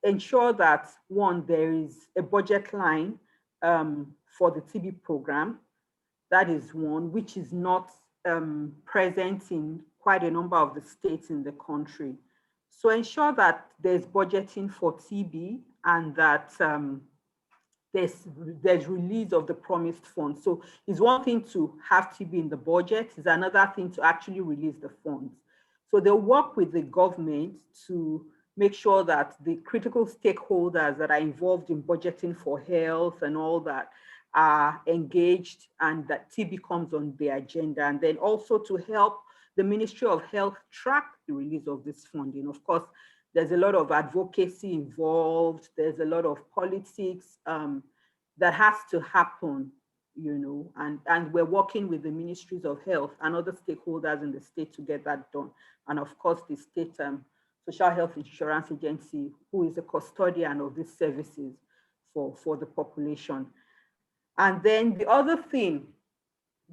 ensure that, one, there is a budget line for the TB program. That is one, which is not present in quite a number of the states in the country. So ensure that there's budgeting for TB and that there's release of the promised funds. So it's one thing to have TB in the budget, it's another thing to actually release the funds. So they'll work with the government to make sure that the critical stakeholders that are involved in budgeting for health and all that are engaged and that TB comes on the agenda, and then also to help the Ministry of Health track the release of this funding. Of course, there's a lot of advocacy involved. There's a lot of politics that has to happen, and we're working with the Ministries of Health and other stakeholders in the state to get that done. And of course, the State Social Health Insurance Agency, who is a custodian of these services for the population. And then the other thing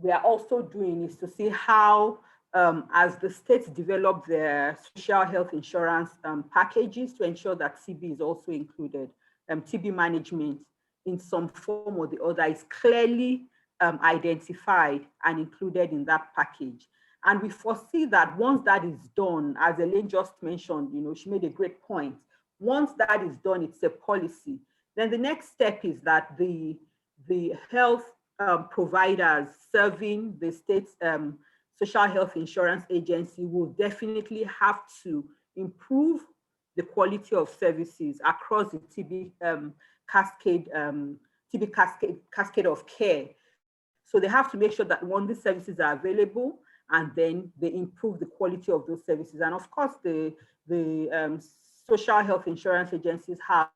we are also doing is to see how, as the states develop their social health insurance packages, to ensure that TB is also included. TB management in some form or the other is clearly identified and included in that package. And we foresee that once that is done, as Elaine just mentioned, she made a great point. Once that is done, it's a policy. Then the next step is that the health providers serving the state's social health insurance agency will definitely have to improve the quality of services across the TB cascade of care. So they have to make sure that one, these services are available, and then they improve the quality of those services. And of course, the social health insurance agencies have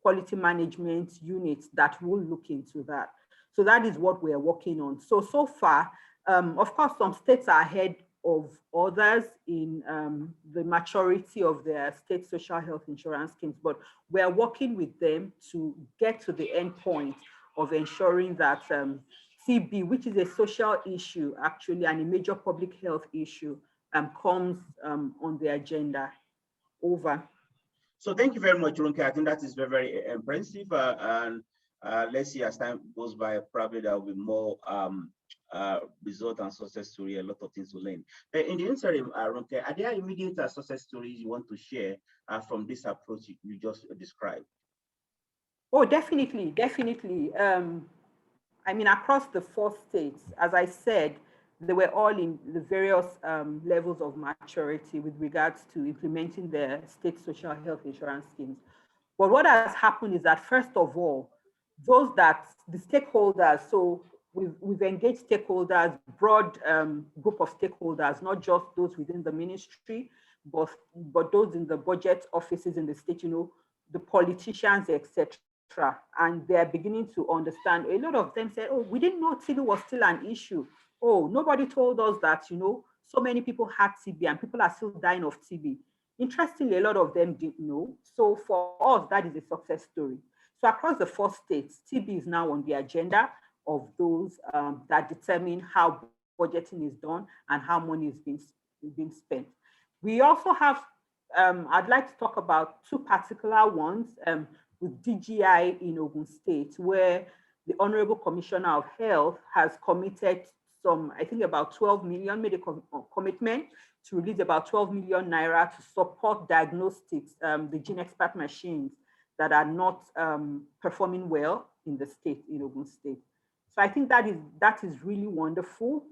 quality management units that will look into that. So that is what we are working on. So far, of course, some states are ahead of others in the maturity of their state social health insurance schemes, but we are working with them to get to the end point of ensuring that TB, which is a social issue actually and a major public health issue, comes on the agenda. Over. So thank you very much, Runke. I think that is very, very impressive. And let's see, as time goes by, probably there will be more result and success story, a lot of things to learn. In the interim, Runke, are there immediate success stories you want to share from this approach you just described? Oh, definitely, definitely. I mean, across the 4 states, as I said, they were all in the various levels of maturity with regards to implementing their state social health insurance schemes. But what has happened is that, first of all, the stakeholders, so we've engaged stakeholders, broad group of stakeholders, not just those within the ministry, but those in the budget offices in the state, you know, the politicians, etc. And they're beginning to understand. A lot of them said, oh, we didn't know TB was still an issue. Oh, nobody told us that, you know, so many people had TB and people are still dying of TB. Interestingly, a lot of them didn't know. So for us, that is a success story. So across the 4 states, TB is now on the agenda of those that determine how budgeting is done and how money is being spent. We also have, I'd like to talk about 2 particular ones with DGI in Ogun State, where the Honorable Commissioner of Health has committed some, I think about 12 million, made a commitment to release about 12 million naira to support diagnostics, the gene expert machines that are not performing well in the state, in Ogun State. So I think that is really wonderful.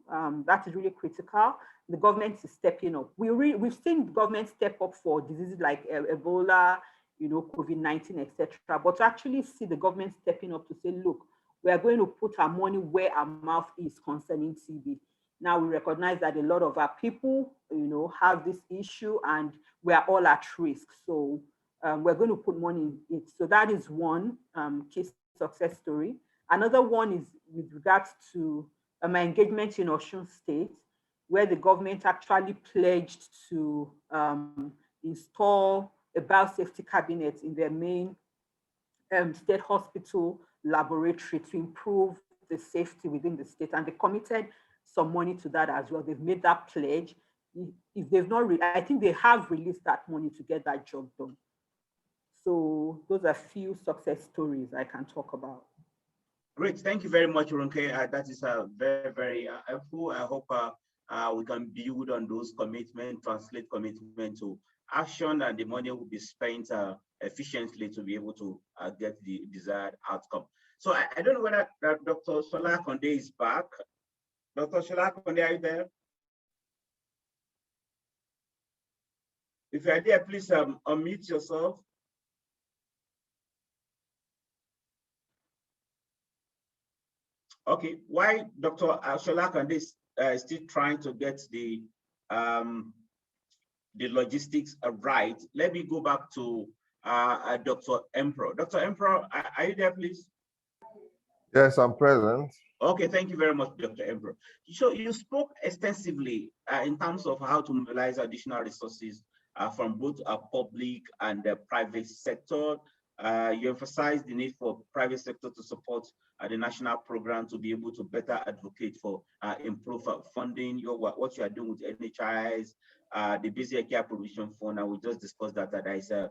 That is really critical. The government is stepping up. We've seen the government step up for diseases like Ebola, you know, COVID-19, etc. But to actually see the government stepping up to say, look, we are going to put our money where our mouth is concerning TB. Now we recognize that a lot of our people, you know, have this issue and we are all at risk. So we're going to put money in it. So that is one case success story. Another one is with regards to my engagement in Osun State, where the government actually pledged to install a biosafety cabinet in their main state hospital laboratory to improve the safety within the state. And they committed some money to that as well. They've made that pledge. If they've not, I think they have released that money to get that job done. So those are few success stories I can talk about. Great, thank you very much, Ronke. That is very, very helpful. I hope we can build on those commitments, translate commitment to action, and the money will be spent efficiently to be able to get the desired outcome. So I don't know whether Dr. Shola Konde is back. Dr. Shola Konde, are you there? If you are there, please unmute yourself. Okay, why Dr. Shola Konde is still trying to get the logistics right, let me go back to Dr. Emperor. Dr. Emperor, are you there, please? Yes, I'm present. Okay, thank you very much, Dr. Emperor. So you spoke extensively in terms of how to mobilize additional resources from both public and private sector. You emphasized the need for private sector to support the national program to be able to better advocate for improved funding. What you are doing with NHIs, the basic care provision fund, and we just discussed that there is a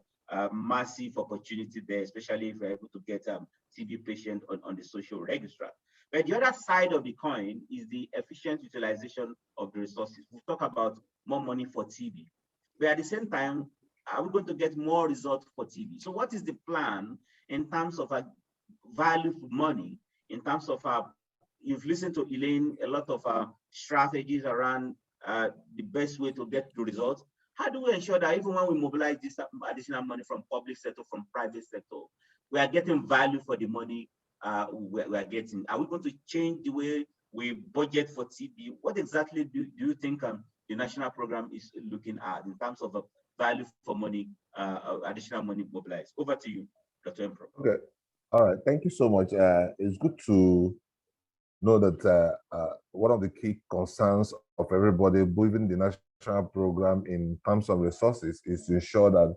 massive opportunity there, especially if we're able to get TB patient on the social registrar. But the other side of the coin is the efficient utilization of the resources. We talk about more money for TB, but at the same time, are we going to get more results for TB? So what is the plan in terms of value for money, in terms of, you've listened to Elaine, a lot of strategies around the best way to get the results. How do we ensure that even when we mobilize this additional money from public sector, from private sector, we are getting value for the money we are getting? Are we going to change the way we budget for TB? What exactly do you think the national program is looking at in terms of value for money, additional money mobilized? Over to you, Dr. Emperor. Okay. All right. Thank you so much. It's good to know that one of the key concerns of everybody, even the national program in terms of resources, is to ensure that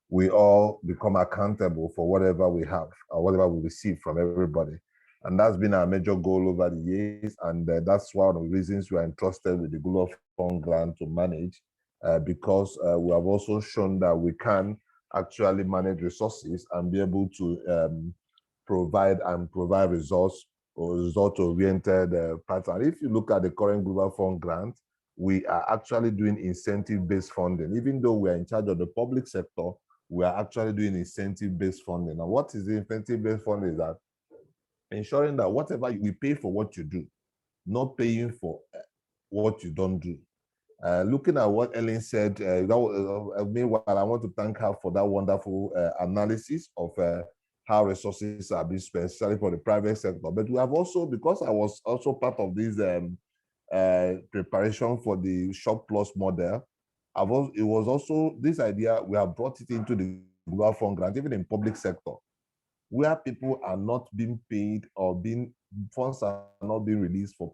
we all become accountable for whatever we have or whatever we receive from everybody. And that's been our major goal over the years. And that's one of the reasons we are entrusted with the Global Fund grant to manage, because we have also shown that we can actually manage resources and be able to provide results or result-oriented pattern. If you look at the current Global Fund grant, we are actually doing incentive-based funding. Even though we are in charge of the public sector, we are actually doing incentive-based funding. Now, what is the incentive-based funding? Is that ensuring that whatever we pay for what you do, not paying for what you don't do. Looking at what Ellen said, meanwhile, I want to thank her for that wonderful analysis of how resources are being spent, especially for the private sector. But we have also, because I was also part of this preparation for the Shop Plus model, it was also this idea, we have brought it into the Global Fund grant, even in public sector, where people are not being paid or funds are not being released for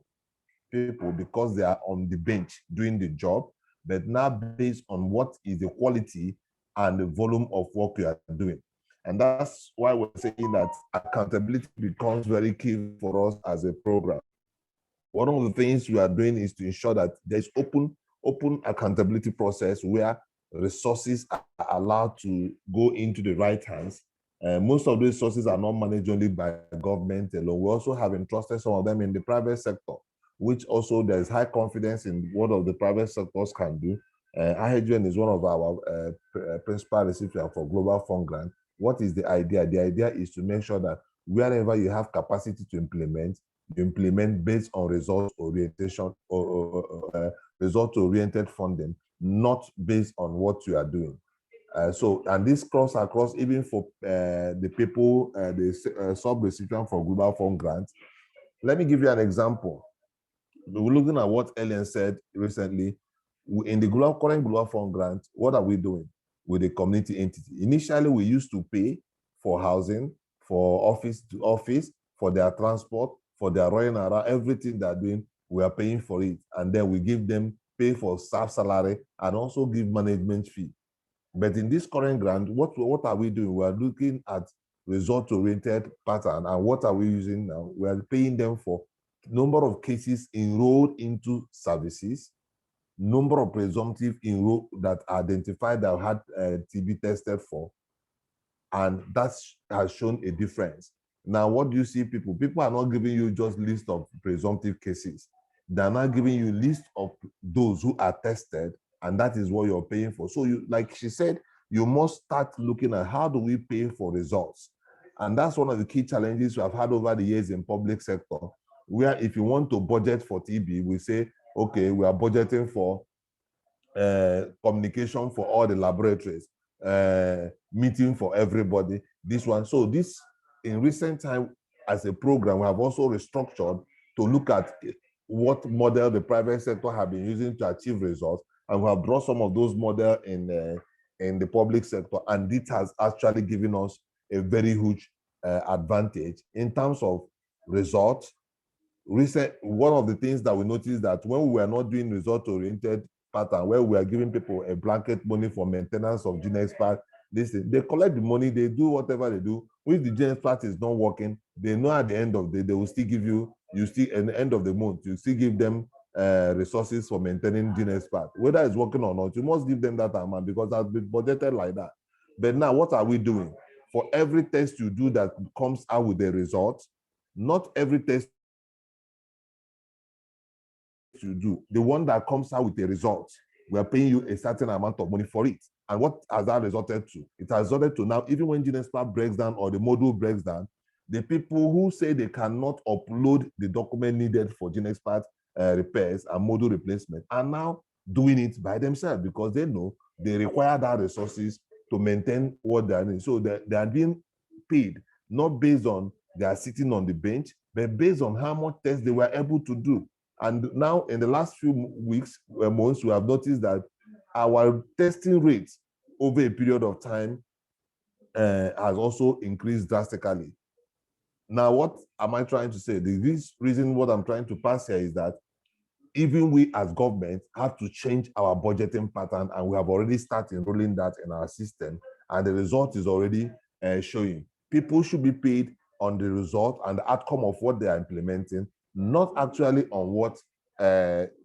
people because they are on the bench doing the job, but now based on what is the quality and the volume of work you are doing. And that's why we're saying that accountability becomes very key for us as a program. One of the things we are doing is to ensure that there's open accountability process where resources are allowed to go into the right hands. Most of these resources are not managed only by government alone. We also have entrusted some of them in the private sector, which also there's high confidence in what of the private sectors can do. IHGN is one of our principal recipients for Global Fund grant. What is the idea? The idea is to make sure that wherever you have capacity to implement, you implement based on results orientation or result-oriented funding, not based on what you are doing. And this cross across even for the people, the sub-recipient for Global Fund grant. Let me give you an example. We're looking at what Ellen said recently. In the current Global Fund grant, what are we doing with the community entity? Initially, we used to pay for housing, for office to office, for their transport, for their running around, everything they're doing, we are paying for it. And then we give them pay for staff salary and also give management fee. But in this current grant, what are we doing? We are looking at result-oriented pattern. And what are we using now? We are paying them for number of cases enrolled into services, number of presumptive enrolled that identified that had TB tested for, and that has shown a difference. Now, what do you see people? People are not giving you just list of presumptive cases. They're not giving you a list of those who are tested, and that is what you're paying for. So you, like she said, you must start looking at how do we pay for results. And that's one of the key challenges we have had over the years in public sector, where if you want to budget for TB, we say, okay, we are budgeting for communication for all the laboratories, meeting for everybody, this one. So this, in recent time, as a program, we have also restructured to look at what model the private sector have been using to achieve results. And we have brought some of those models in the public sector. And this has actually given us a very huge advantage in terms of results. One of the things that we noticed that when we were not doing result-oriented pattern, where we are giving people a blanket money for maintenance of GeneXpert, they collect the money, they do whatever they do. If the GeneXpert is not working, they know at the end of the day, they will still give you at the end of the month, you still give them resources for maintaining GeneXpert. Whether it's working or not, you must give them that amount because that's been budgeted like that. But now, what are we doing? For every test you do that comes out with the results, not every test you do, the one that comes out with the results, we are paying you a certain amount of money for it. And what has that resulted to? It has resulted to now, even when GeneXpert breaks down or the module breaks down, the people who say they cannot upload the document needed for GeneXpert repairs and module replacement are now doing it by themselves because they know they require that resources to maintain what they are doing. So they are being paid, not based on they are sitting on the bench, but based on how much tests they were able to do. And now in the last few weeks, months, we have noticed that our testing rates over a period of time has also increased drastically. Now, what am I trying to say? The reason what I'm trying to pass here is that even we as government have to change our budgeting pattern, and we have already started rolling that in our system, and the result is already showing. People should be paid on the result and the outcome of what they are implementing, not actually on what,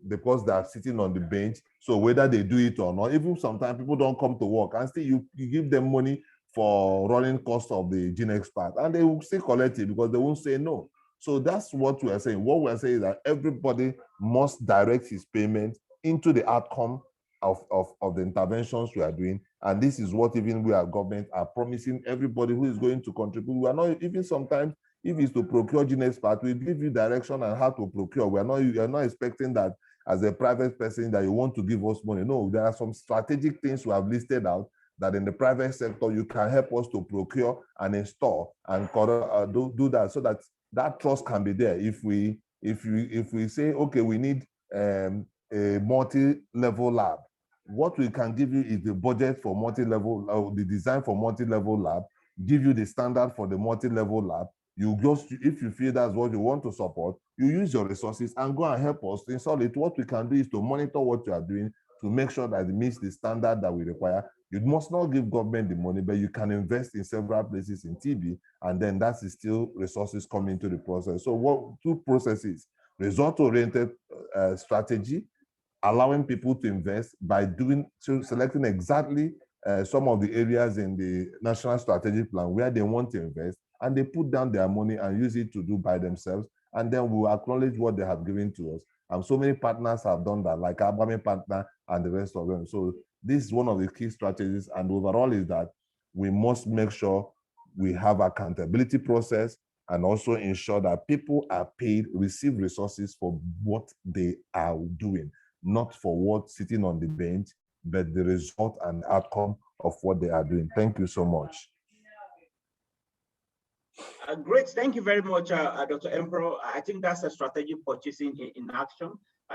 because they are sitting on the bench. So whether they do it or not, even sometimes people don't come to work and still you give them money for running cost of the GeneXpert, and they will still collect it because they won't say no. So that's what we are saying. What we are saying is that everybody must direct his payment into the outcome of the interventions we are doing. And this is what even we as government are promising everybody who is going to contribute. We are not, even sometimes, if it's to procure GeneXpert, we give you direction on how to procure. We are not expecting that as a private person that you want to give us money. No, there are some strategic things we have listed out that in the private sector, you can help us to procure and install and do that so that that trust can be there. If we say, okay, we need a multi-level lab, what we can give you is the budget for multi-level, the design for multi-level lab, give you the standard for the multi-level lab. You just, if you feel that's what you want to support, you use your resources and go and help us to install it. What we can do is to monitor what you are doing to make sure that it meets the standard that we require. You must not give government the money, but you can invest in several places in TB, and then that is still resources coming into the process. So what two processes: result-oriented strategy, allowing people to invest by selecting exactly some of the areas in the national strategic plan where they want to invest, and they put down their money and use it to do by themselves, and then we'll acknowledge what they have given to us. And so many partners have done that, like our Abame partner and the rest of them. So this is one of the key strategies, and overall is that we must make sure we have accountability process and also ensure that people are paid, receive resources for what they are doing, not for what sitting on the bench, but the result and outcome of what they are doing. Thank you so much. Great, thank you very much, Dr. Emperor. I think that's a strategic purchasing in action.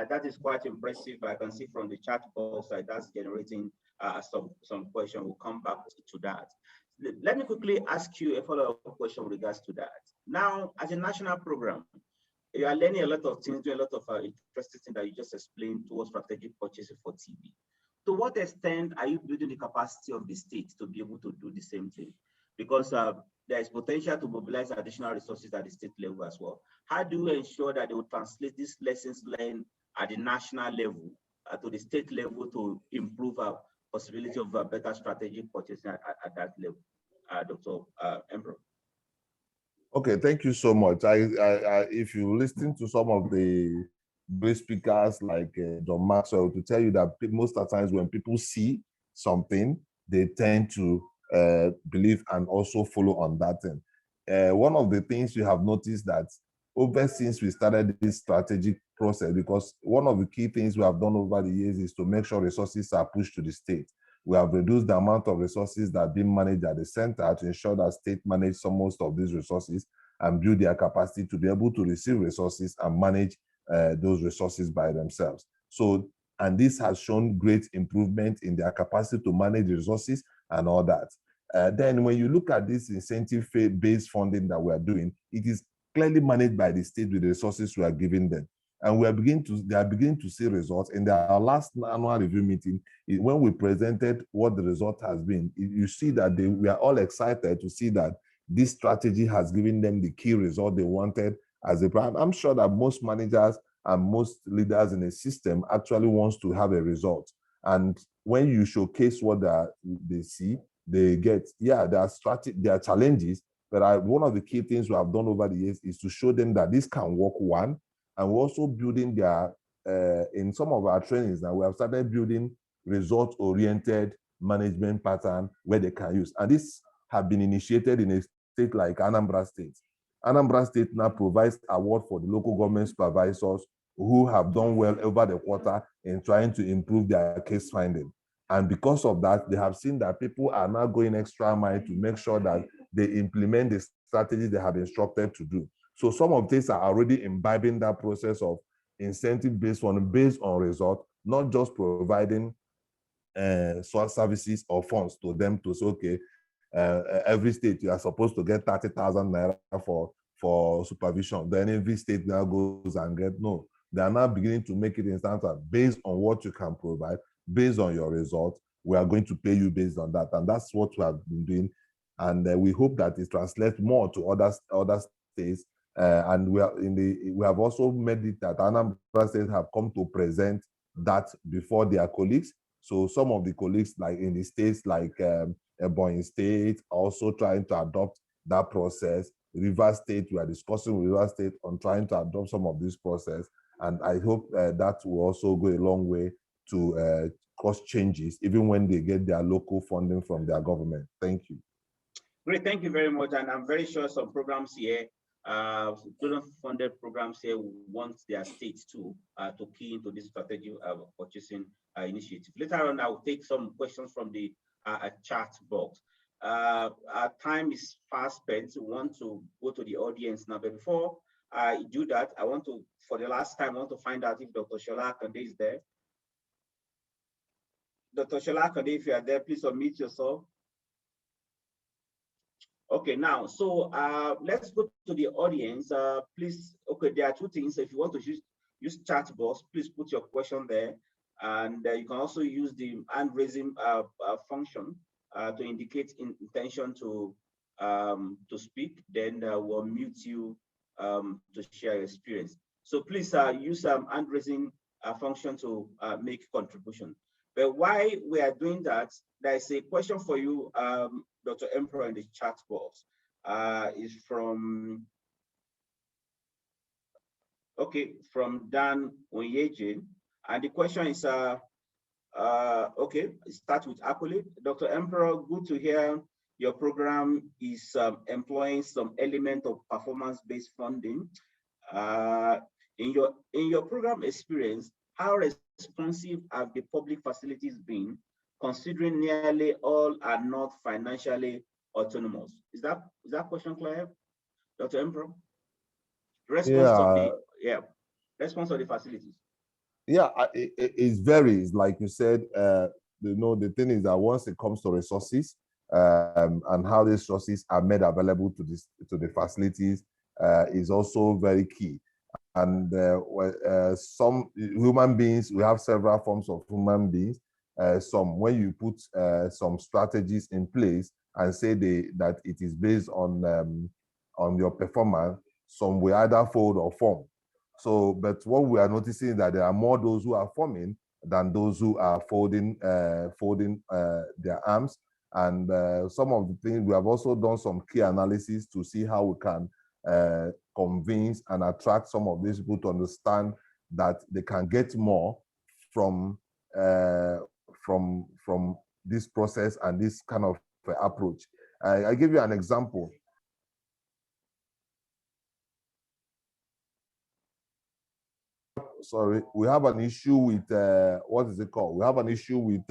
That is quite impressive. I can see from the chat box that's generating some question. We'll come back to that. Let me quickly ask you a follow-up question with regards to that. Now, as a national program, you are learning a lot of things, doing a lot of interesting things that you just explained towards strategic purchasing for TB. To what extent are you building the capacity of the state to be able to do the same thing? Because there is potential to mobilize additional resources at the state level as well. How do you ensure that they will translate these lessons learned at the national level to the state level to improve our possibility of better strategic purchasing at that level? Dr. Emperor. Okay, thank you so much. If you listen to some of the great speakers like John Maxwell, to tell you that most of the times when people see something, they tend to believe and also follow on that thing. One of the things you have noticed that since we started this strategic process, because one of the key things we have done over the years is to make sure resources are pushed to the state. We have reduced the amount of resources that are being managed at the center to ensure that state manage some most of these resources and build their capacity to be able to receive resources and manage those resources by themselves. So, and this has shown great improvement in their capacity to manage resources and all that. Then when you look at this incentive-based funding that we are doing, it is clearly managed by the state with the resources we are giving them. And they are beginning to see results. In our last annual review meeting, when we presented what the result has been, you see that we are all excited to see that this strategy has given them the key result they wanted as a prime. I'm sure that most managers and most leaders in a system actually wants to have a result. And when you showcase what they see, they get, yeah, there are challenges, but one of the key things we have done over the years is to show them that this can work, one, and we're also building in some of our trainings now, we have started building result-oriented management pattern where they can use. And this have been initiated in a state like Anambra State. Anambra State now provides award for the local government supervisors who have done well over the quarter in trying to improve their case finding. And because of that, they have seen that people are now going extra mile to make sure that they implement the strategy they have instructed to do. So some of these are already imbibing that process of incentive-based one based on result, not just providing services or funds to them to say, okay, every state you are supposed to get 30,000 naira for supervision. Then every state now goes and get, no. They are now beginning to make it instantaneous based on what you can provide, based on your result. We are going to pay you based on that. And that's what we have been doing. And we hope that it translates more to other states. And we have also made it that Anambra State have come to present that before their colleagues. So some of the colleagues, like in the states like Ebonyi State, also trying to adopt that process. Rivers State, we are discussing with Rivers State on trying to adopt some of this process. And I hope that will also go a long way to cause changes, even when they get their local funding from their government. Thank you. Great, thank you very much. And I'm very sure some programs here, donor-funded programs here want their states to key into this strategic purchasing initiative. Later on, I will take some questions from the chat box. Our time is fast spent. We want to go to the audience now, but before I do that, I want to, for the last time, I want to find out if Dr. Shola Akande is there. Dr. Shalakade, if you are there, please unmute yourself. Okay, now, so let's go to the audience. Please, okay, there are two things. If you want to use chat box, please put your question there. And you can also use the hand raising function to indicate intention to speak. Then we'll mute you to share your experience. So please use hand raising function to make contribution. But while we are doing that, there's a question for you, Dr. Emperor, in the chat box. Is from Dan Onyeje, and the question is okay. Start with accolade. Dr. Emperor, good to hear your program is employing some element of performance-based funding. In your program experience, how responsive have the public facilities been, considering nearly all are not financially autonomous? Is that question clear, Dr. Emperor? Response of the facilities. Yeah, it varies. Like you said, the thing is that once it comes to resources and how these resources are made available to the facilities is also very key. And some human beings, we have several forms of human beings. When you put some strategies in place and say that it is based on your performance, some will either fold or form. So, but what we are noticing is that there are more those who are forming than those who are folding their arms. And some of the things, we have also done some key analysis to see how we can convince and attract some of these people to understand that they can get more from this process and this kind of approach. I give you an example. Sorry, we have an issue with what is it called? We have an issue with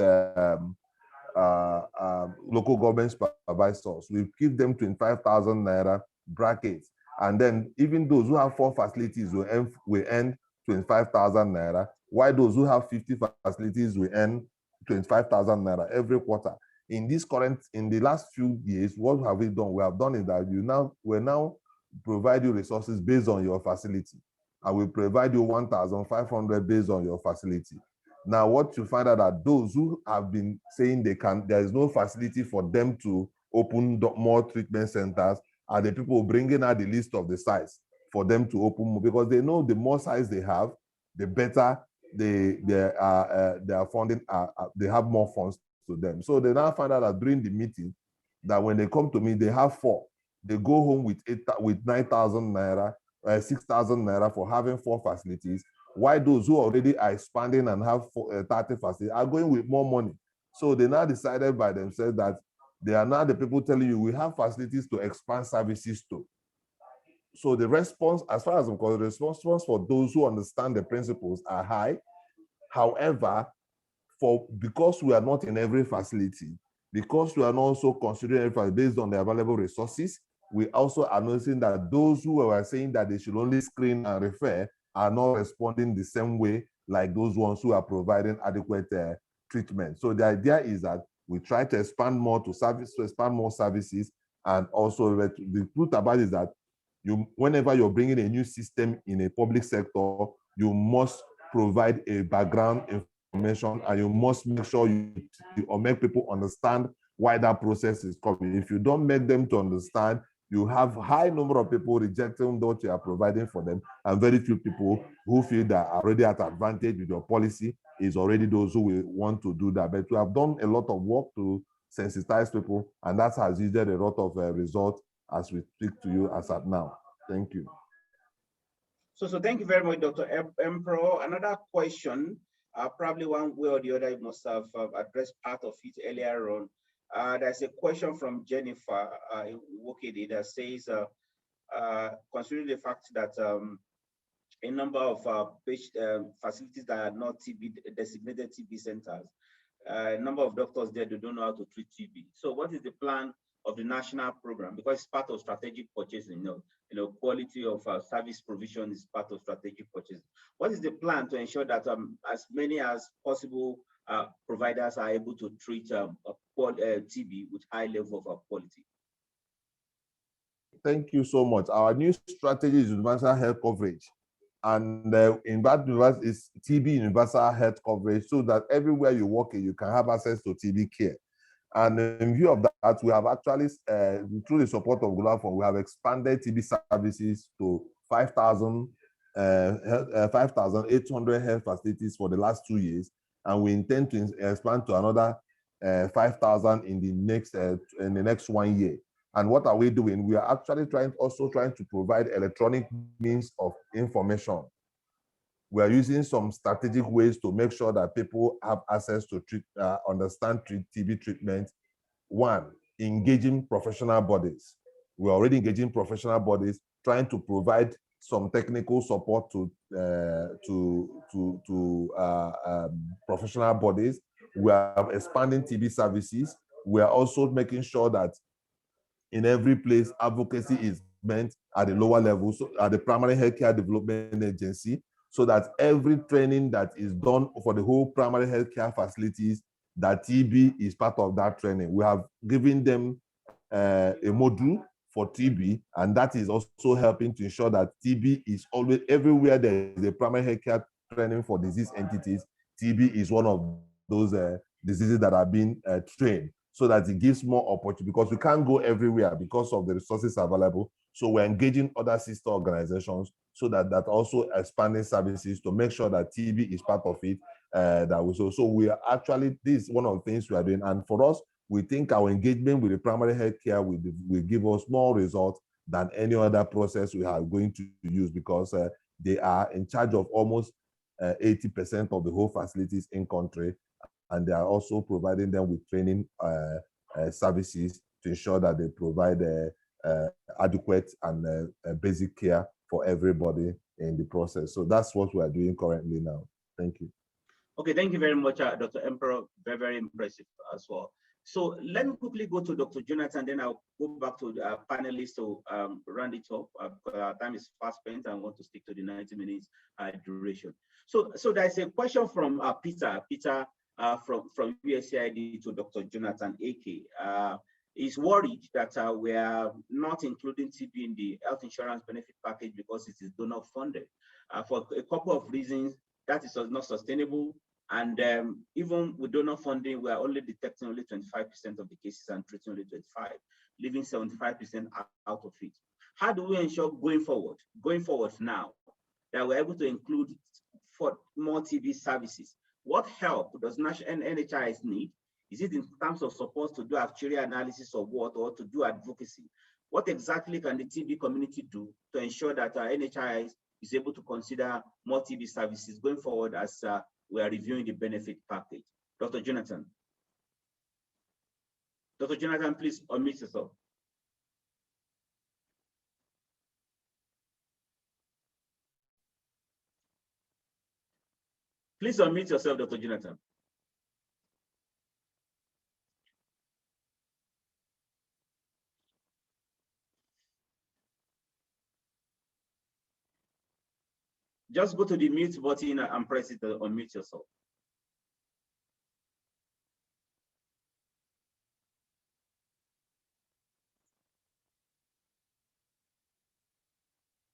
local government supervisors. We give them 25,000 naira brackets, and then even those who have 4 facilities will earn 25,000 naira, while those who have 50 facilities will earn 25,000 naira every quarter. In the last few years, what have we done? We have done is that we now provide you resources based on your facility, and we provide you 1,500 based on your facility. Now, what you find out that those who have been saying there is no facility for them to open more treatment centers, are the people bringing out the list of the sites for them to open more, because they know the more sites they have, the better they are funding. They have more funds to them. So they now find out that during the meeting, that when they come to me, they have 4. They go home with 9,000 naira, 6,000 naira for having 4 facilities, while those who already are expanding and have 30 facilities are going with more money. So they now decided by themselves that they are now the people telling you, we have facilities to expand services to. So the response, as far as I'm concerned, the response for those who understand the principles are high. However, because we are not in every facility, because we are not also considering every based on the available resources, we also are noticing that those who are saying that they should only screen and refer are not responding the same way like those ones who are providing adequate treatment. So the idea is that we try to expand more expand more services, and also the truth about it is that whenever you're bringing a new system in a public sector, you must provide a background information, and you must make sure you make people understand why that process is coming. If you don't make them to understand, you have a high number of people rejecting what you are providing for them, and very few people who feel that are already at advantage with your policy is already those who will want to do that. But we have done a lot of work to sensitize people, and that has yielded a lot of results as we speak to you as at now. Thank you. So thank you very much, Dr. Emperor. Another question, probably one way or the other, you must have addressed part of it earlier on. There's a question from Jennifer Wokede that says, considering the fact that a number of facilities that are not designated TB centers, a number of doctors there who don't know how to treat TB. So what is the plan of the national program? Because it's part of strategic purchasing, quality of service provision is part of strategic purchasing. What is the plan to ensure that as many as possible providers are able to treat TB with high level of quality. Thank you so much. Our new strategy is universal health coverage. And in that is TB universal health coverage, so that everywhere you walk in, you can have access to TB care. And in view of that, we have actually, through the support of Global Fund, we have expanded TB services to 5,800 health facilities for the last 2 years. And we intend to expand to another 5,000 in the next 1 year. And what are we doing? We are actually trying to provide electronic means of information. We are using some strategic ways to make sure that people have access to understand TB treatment. One, engaging professional bodies. We're already engaging professional bodies, trying to provide some technical support to professional bodies. We are expanding TB services. We are also making sure that in every place, advocacy is meant at the lower level, so at the primary healthcare development agency, so that every training that is done for the whole primary healthcare facilities, that TB is part of that training. We have given them a module for TB, and that is also helping to ensure that TB is always everywhere there is a primary healthcare training for disease entities. TB is one of those diseases that are being trained, so that it gives more opportunity, because we can't go everywhere because of the resources available. So we're engaging other sister organizations so that also expanding services to make sure that TB is part of it. So we are actually, this is one of the things we are doing. And for us, we think our engagement with the primary health care will give us more results than any other process we are going to use, because they are in charge of almost 80% of the whole facilities in country. And they are also providing them with training services to ensure that they provide adequate and basic care for everybody in the process. So that's what we are doing currently now. Thank you. Okay, thank you very much, Dr. Emperor. Very, very impressive as well. So let me quickly go to Dr. Jonathan, then I'll go back to the panelists to round it up. Our time is fast spent and I want to stick to the 90 minutes duration. So there's a question from Peter from USAID to Dr. Jonathan AK. Is worried that we are not including TB in the health insurance benefit package because it is donor funded. For a couple of reasons, that is not sustainable. And even with donor funding, we are only detecting only 25% of the cases and treating only 25, leaving 75% out of it. How do we ensure going forward now, that we're able to include for more TB services? What help does NHIS need? Is it in terms of support to do actuarial analysis of what, or to do advocacy? What exactly can the TB community do to ensure that NHIS is able to consider more TB services going forward as we are reviewing the benefit package? Dr. Jonathan. Dr. Jonathan, please unmute yourself. Please unmute yourself, Dr. Jonathan. Just go to the mute button and press it to unmute yourself.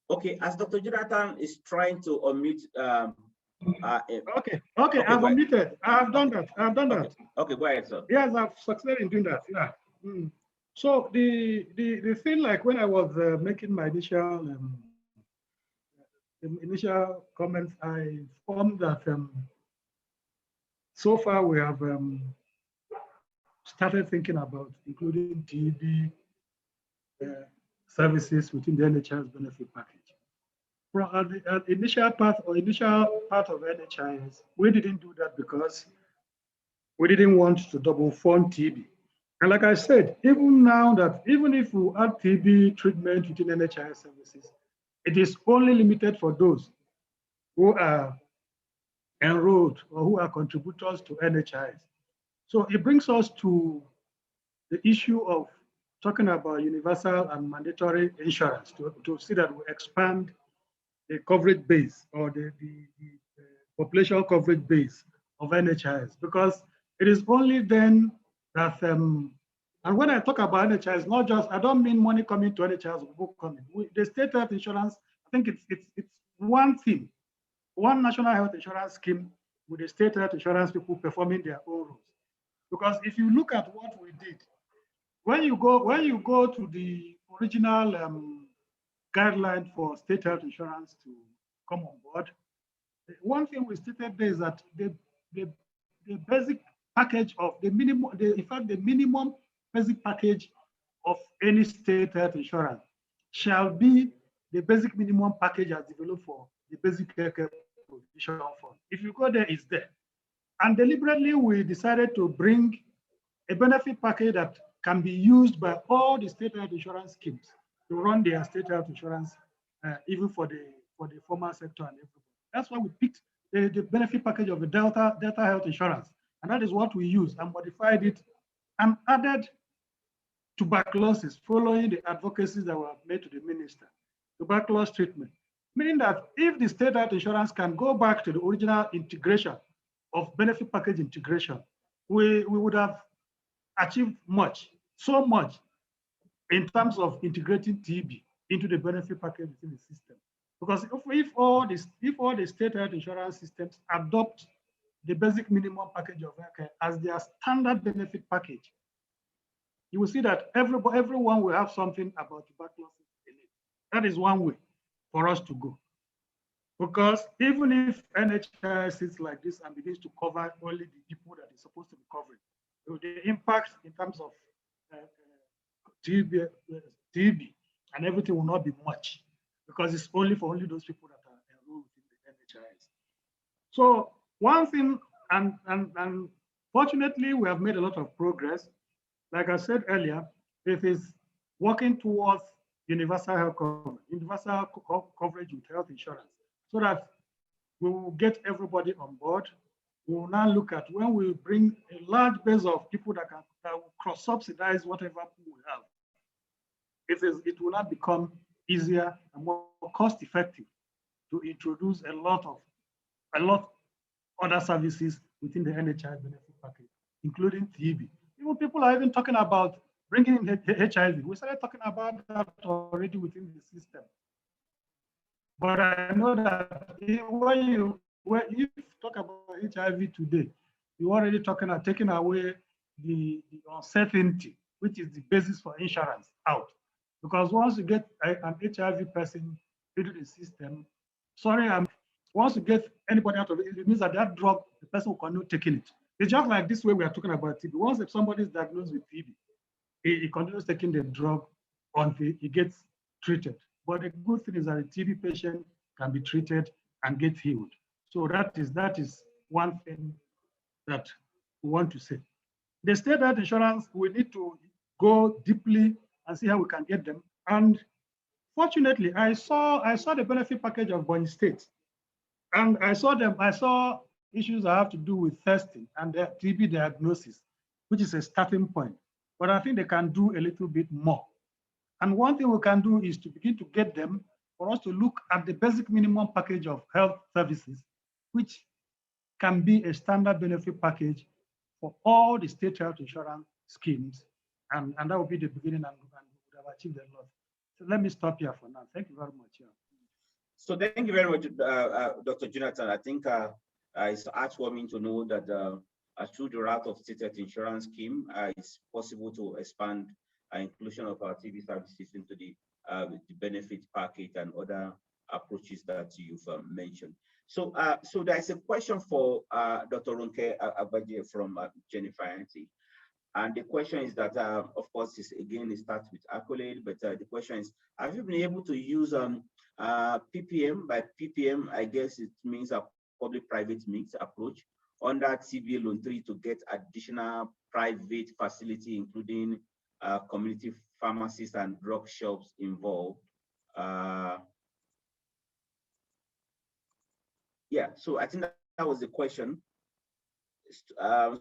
Okay, as Dr. Jonathan is trying to unmute. Okay, I've unmuted. I've done that. Okay, go ahead, sir. Yes, I've succeeded in doing that. Yeah. So the thing, like when I was making my initial comments, I found that so far we have started thinking about including TB services within the NHIS benefit package. At the initial part of NHIS, we didn't do that because we didn't want to double fund TB. And like I said, even if we add TB treatment within NHIS services, it is only limited for those who are enrolled or who are contributors to NHIS. So it brings us to the issue of talking about universal and mandatory insurance to see that we expand the coverage base or the population coverage base of NHIS, because it is only then that, and when I talk about NHIS, not just, I don't mean money coming to NHIS, people coming. The state health insurance, I think it's one thing, one national health insurance scheme with the state health insurance people performing their own roles. Because if you look at what we did, when you go to the original guideline for state health insurance to come on board, one thing we stated there is that the basic package of the minimum, in fact, the minimum basic package of any state health insurance shall be the basic minimum package as developed for the basic care provision fund. If you go there, it's there. And deliberately, we decided to bring a benefit package that can be used by all the state health insurance schemes to run their state health insurance, even for the formal sector and everybody. That's why we picked the benefit package of the Delta Health Insurance. And that is what we used and modified it and added tuberculosis following the advocacies that were made to the minister, tuberculosis treatment. Meaning that if the state health insurance can go back to the original integration of benefit package integration, we would have achieved much, so much in terms of integrating TB into the benefit package within the system. Because if all the state health insurance systems adopt the basic minimum package of healthcare as their standard benefit package, you will see that everyone will have something about tuberculosis in it. That is one way for us to go. Because even if NHIS sits like this and begins to cover only the people that it's supposed to be covering, the impact in terms of TB and everything will not be much, because it's only for those people that are enrolled in the NHIS. So one thing, and fortunately, we have made a lot of progress. Like I said earlier, it is working towards universal health coverage with health insurance, so that we will get everybody on board. We will now look at when we bring a large base of people that will cross-subsidize whatever we have. It will not become easier and more cost-effective to introduce a lot other services within the NHI benefit package, including TB. Even people are even talking about bringing in HIV. We started talking about that already within the system. But I know that when you talk about HIV today, you're already talking about taking away the uncertainty, which is the basis for insurance, out. Because once you get an HIV person into the system, once you get anybody out of it, it means that that drug, the person will continue taking it. It's just like this way we are talking about TB. Once if somebody is diagnosed with TB, he continues taking the drug until he gets treated. But the good thing is that a TB patient can be treated and get healed. So that is one thing that we want to say. The state health insurance, we need to go deeply and see how we can get them. And fortunately, I saw the benefit package of Bonny State, and I saw issues that have to do with testing and the TB diagnosis, which is a starting point. But I think they can do a little bit more. And one thing we can do is to begin to get them for us to look at the basic minimum package of health services, which can be a standard benefit package for all the state health insurance schemes. And that will be the beginning, and we would have achieved a lot. So let me stop here for now. Thank you very much. Yeah. So thank you very much, Dr. Jonathan. I think it's heartwarming to know that through the route of state health insurance scheme, it's possible to expand inclusion of our TB services into the benefit package and other approaches that you've mentioned. So, so there's a question for Dr. Ronke Agbaje from Jennifer Anti. And the question is that, of course, it starts with accolade, but the question is, have you been able to use PPM? By PPM, I guess it means a public-private mix approach under TB Loan 3 to get additional private facility, including community pharmacies and drug shops involved. Yeah, so I think that was the question.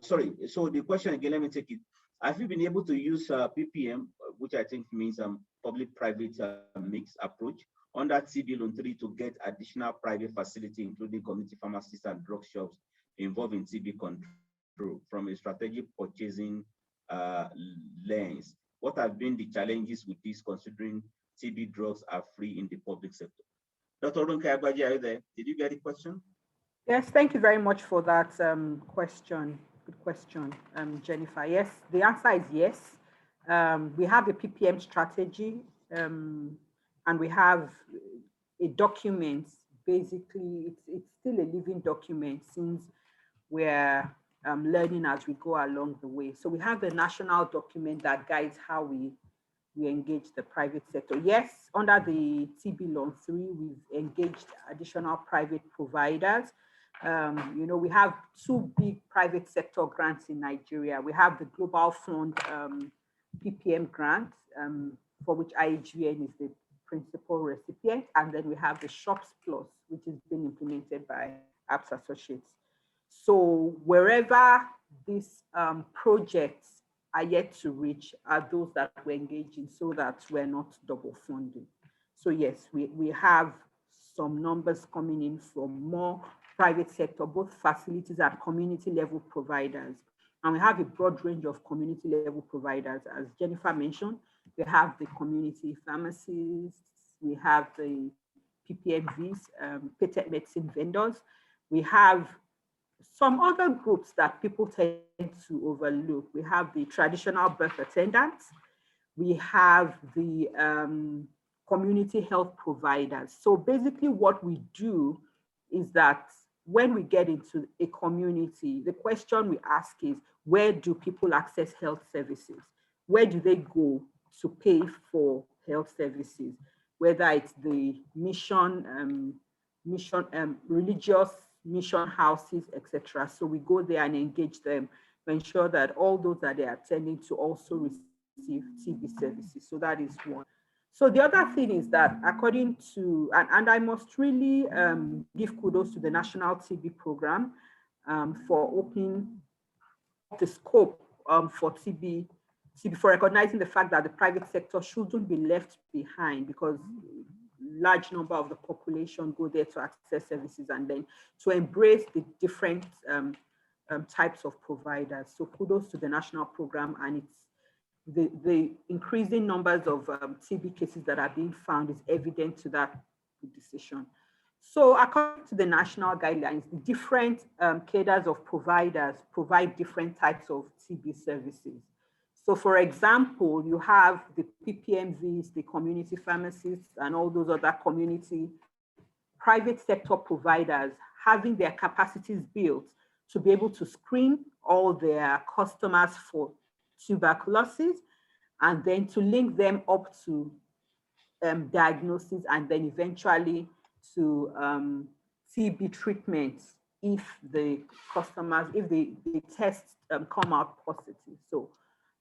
Sorry, so the question again, let me take it. Have you been able to use PPM, which I think means public-private mix approach, under TB Loan 3 to get additional private facility, including community pharmacies and drug shops involved in TB control from a strategic purchasing lens? What have been the challenges with this, considering TB drugs are free in the public sector? Dr. Runke Agbaji, are you there? Did you get the question? Yes, thank you very much for that question. Good question, Jennifer. Yes, the answer is yes. We have a PPM strategy, and we have a document. Basically, it's still a living document since we're learning as we go along the way. So we have a national document that guides how we engage the private sector. Yes, under the TB Law 3, we've engaged additional private providers. You know, we have 2 big private sector grants in Nigeria. We have the Global Fund PPM grant, for which IHVN is the principal recipient, and then we have the Shops Plus, which is being implemented by Apps Associates. So wherever these projects are yet to reach are those that we're engaging, so that we're not double funding. So yes, we have some numbers coming in from more private sector, both facilities and community level providers. And we have a broad range of community level providers. As Jennifer mentioned, we have the community pharmacies, we have the PPMVs, patent medicine vendors. We have some other groups that people tend to overlook. We have the traditional birth attendants. We have the community health providers. So basically what we do is that when we get into a community, the question we ask is, where do people access health services? Where do they go to pay for health services? Whether it's the religious mission houses, etc. So we go there and engage them to ensure that all those that they are attending to also receive TB services. So that is one. So the other thing is that according to, and I must really give kudos to the National TB Program for opening the scope for TB, for recognizing the fact that the private sector shouldn't be left behind, because large number of the population go there to access services, and then to embrace the different types of providers. So kudos to the national program, and it's the increasing numbers of TB cases that are being found is evident to that decision. So according to the national guidelines, the different cadres of providers provide different types of TB services. So for example, you have the PPMVs, the community pharmacists, and all those other community private sector providers having their capacities built to be able to screen all their customers for tuberculosis, and then to link them up to diagnosis, and then eventually to TB treatments if the customers, if the tests come out positive. So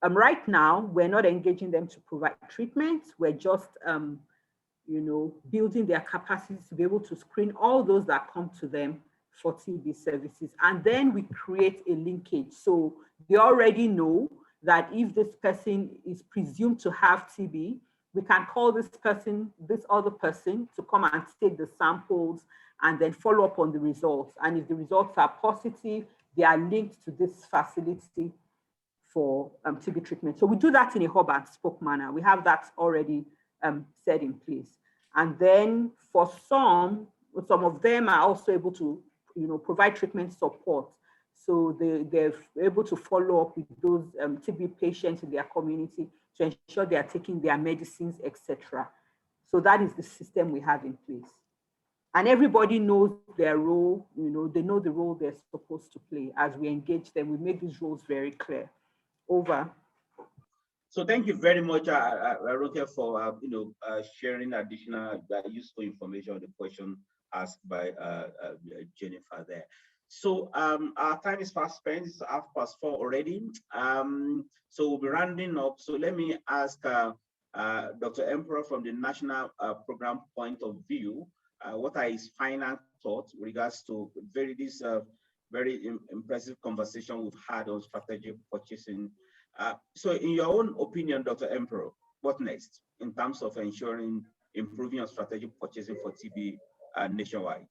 right now, we're not engaging them to provide treatments. We're just, you know, building their capacities to be able to screen all those that come to them for TB services. And then we create a linkage. So they already know that if this person is presumed to have TB, we can call this person, this other person, to come and take the samples and then follow up on the results. And if the results are positive, they are linked to this facility for TB treatment. So we do that in a hub and spoke manner. We have that already set in place. And then for some of them are also able to, you know, provide treatment support. So they're able to follow up with those TB patients in their community to ensure they are taking their medicines, etc. So that is the system we have in place. And everybody knows their role, you know, they know the role they're supposed to play. As we engage them, we make these roles very clear. Over. So thank you very much, Aroke, for sharing additional useful information on the question asked by Jennifer there. So our time is fast spent. It's 4:30 already. So we'll be rounding up. So let me ask Dr. Emperor, from the national program point of view, what are his final thoughts with regards to this very impressive conversation we've had on strategic purchasing. So in your own opinion, Dr. Emperor, what next in terms of improving your strategic purchasing for TB nationwide?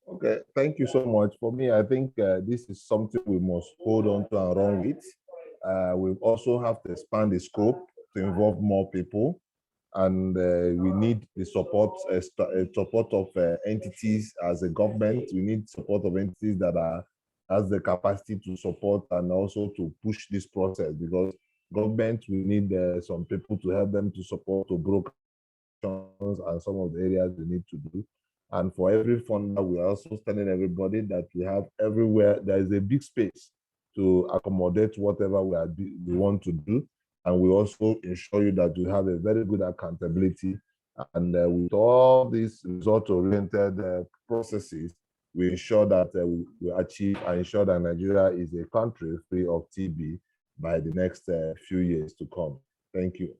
Okay, thank you so much. For me, I think this is something we must hold on to and run with. We also have to expand the scope to involve more people, and we need the support of entities as a government. We need support of entities that has the capacity to support and also to push this process, because government, we need some people to help them to support, to broker and some of the areas we need to do. And for every funder, we are also telling everybody that we have everywhere, there is a big space to accommodate whatever we want to do. And we also ensure you that you have a very good accountability. And with all these result-oriented processes, we ensure that we achieve and ensure that Nigeria is a country free of TB by the next few years to come. Thank you.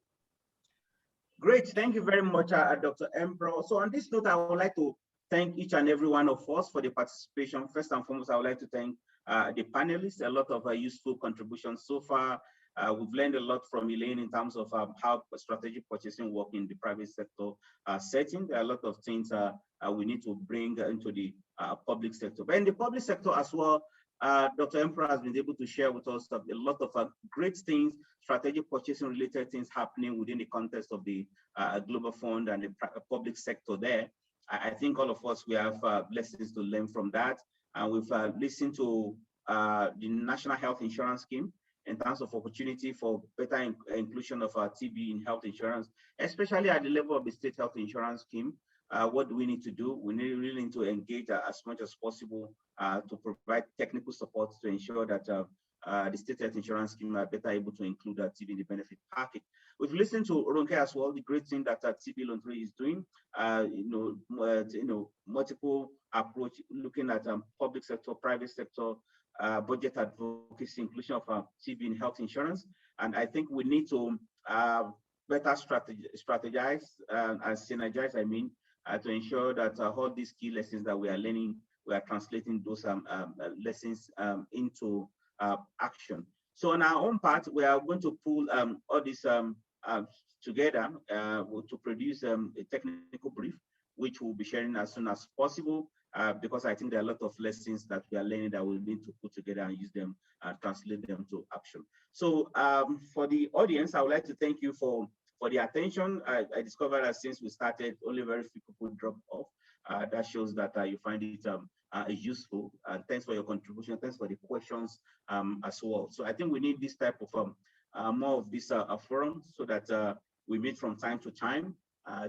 Great, thank you very much, Dr. Embro. So on this note, I would like to thank each and every one of us for the participation. First and foremost, I would like to thank the panelists, a lot of useful contributions so far. We've learned a lot from Elaine in terms of how strategic purchasing work in the private sector setting. There are a lot of things we need to bring into the public sector. But in the public sector as well, Dr. Emperor has been able to share with us a lot of great things, strategic purchasing related things happening within the context of the Global Fund and the public sector there. I think all of us, we have lessons to learn from that. And we've listened to the National Health Insurance Scheme in terms of opportunity for better inclusion of TB in health insurance, especially at the level of the state health insurance scheme. What do we need to do? We really need to engage as much as possible to provide technical support to ensure that the state health insurance scheme are better able to include TB in the benefit package. We've listened to Ronke as well, the great thing that TB Loan 3 is doing, multiple approach, looking at public sector, private sector, budget advocacy, inclusion of TB in health insurance. And I think we need to better strategize and synergize, to ensure that all these key lessons that we are learning, we are translating those lessons into action. So on our own part, we are going to pull all this together to produce a technical brief, which we'll be sharing as soon as possible, because I think there are a lot of lessons that we are learning that we'll need to put together and use them and translate them to action. So for the audience, I would like to thank you for the attention. I discovered that since we started, only very few people dropped off. That shows that you find it useful. Thanks for your contribution. Thanks for the questions as well. So I think we need this type of more of this forum, so that we meet from time to time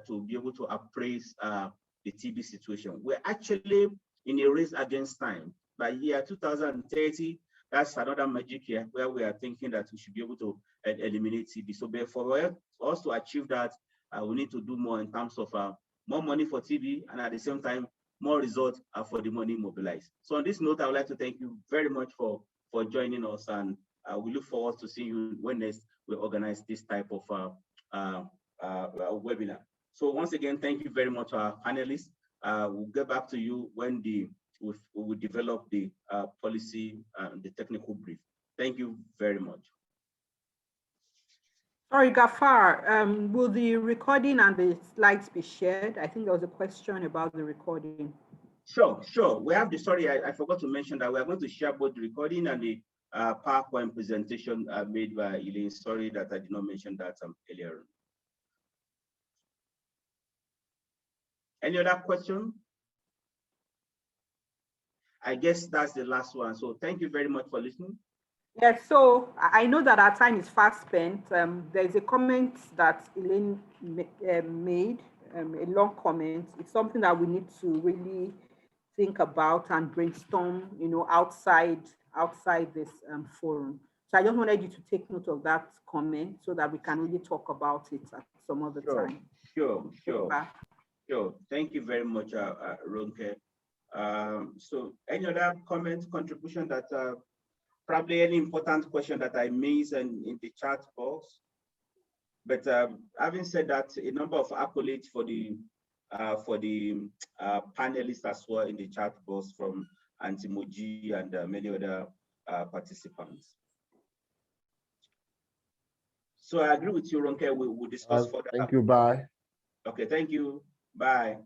to be able to appraise the TB situation. We're actually in a race against time. By year 2030, that's another magic year where we are thinking that we should be able to eliminate TB. So for us to achieve that, we need to do more in terms of more money for TB, and at the same time, more results for the money mobilized. So on this note, I would like to thank you very much for joining us, and we look forward to seeing you when next we organize this type of webinar. So once again, thank you very much, our panelists. We'll get back to you when we will develop the policy and the technical brief. Thank you very much. Sorry, Gafar, will the recording and the slides be shared? I think there was a question about the recording. Sure. We have the, sorry, I forgot to mention that we are going to share both the recording and the PowerPoint presentation made by Elaine. Sorry that I did not mention that earlier. Any other question? I guess that's the last one. So thank you very much for listening. Yes, so I know that our time is fast spent. There's a comment that Elaine made, a long comment. It's something that we need to really think about and brainstorm, outside this forum. So I just wanted you to take note of that comment so that we can really talk about it at some other time. Sure. Thank you very much, Ronke. So any other comments, contribution that probably any important question that I missed in the chat box? But having said that, a number of accolades for the panelists as well in the chat box from Antimoji and many other participants. So I agree with you, Ronke. We will discuss further. Thank you. Bye. Okay. Thank you. Bye.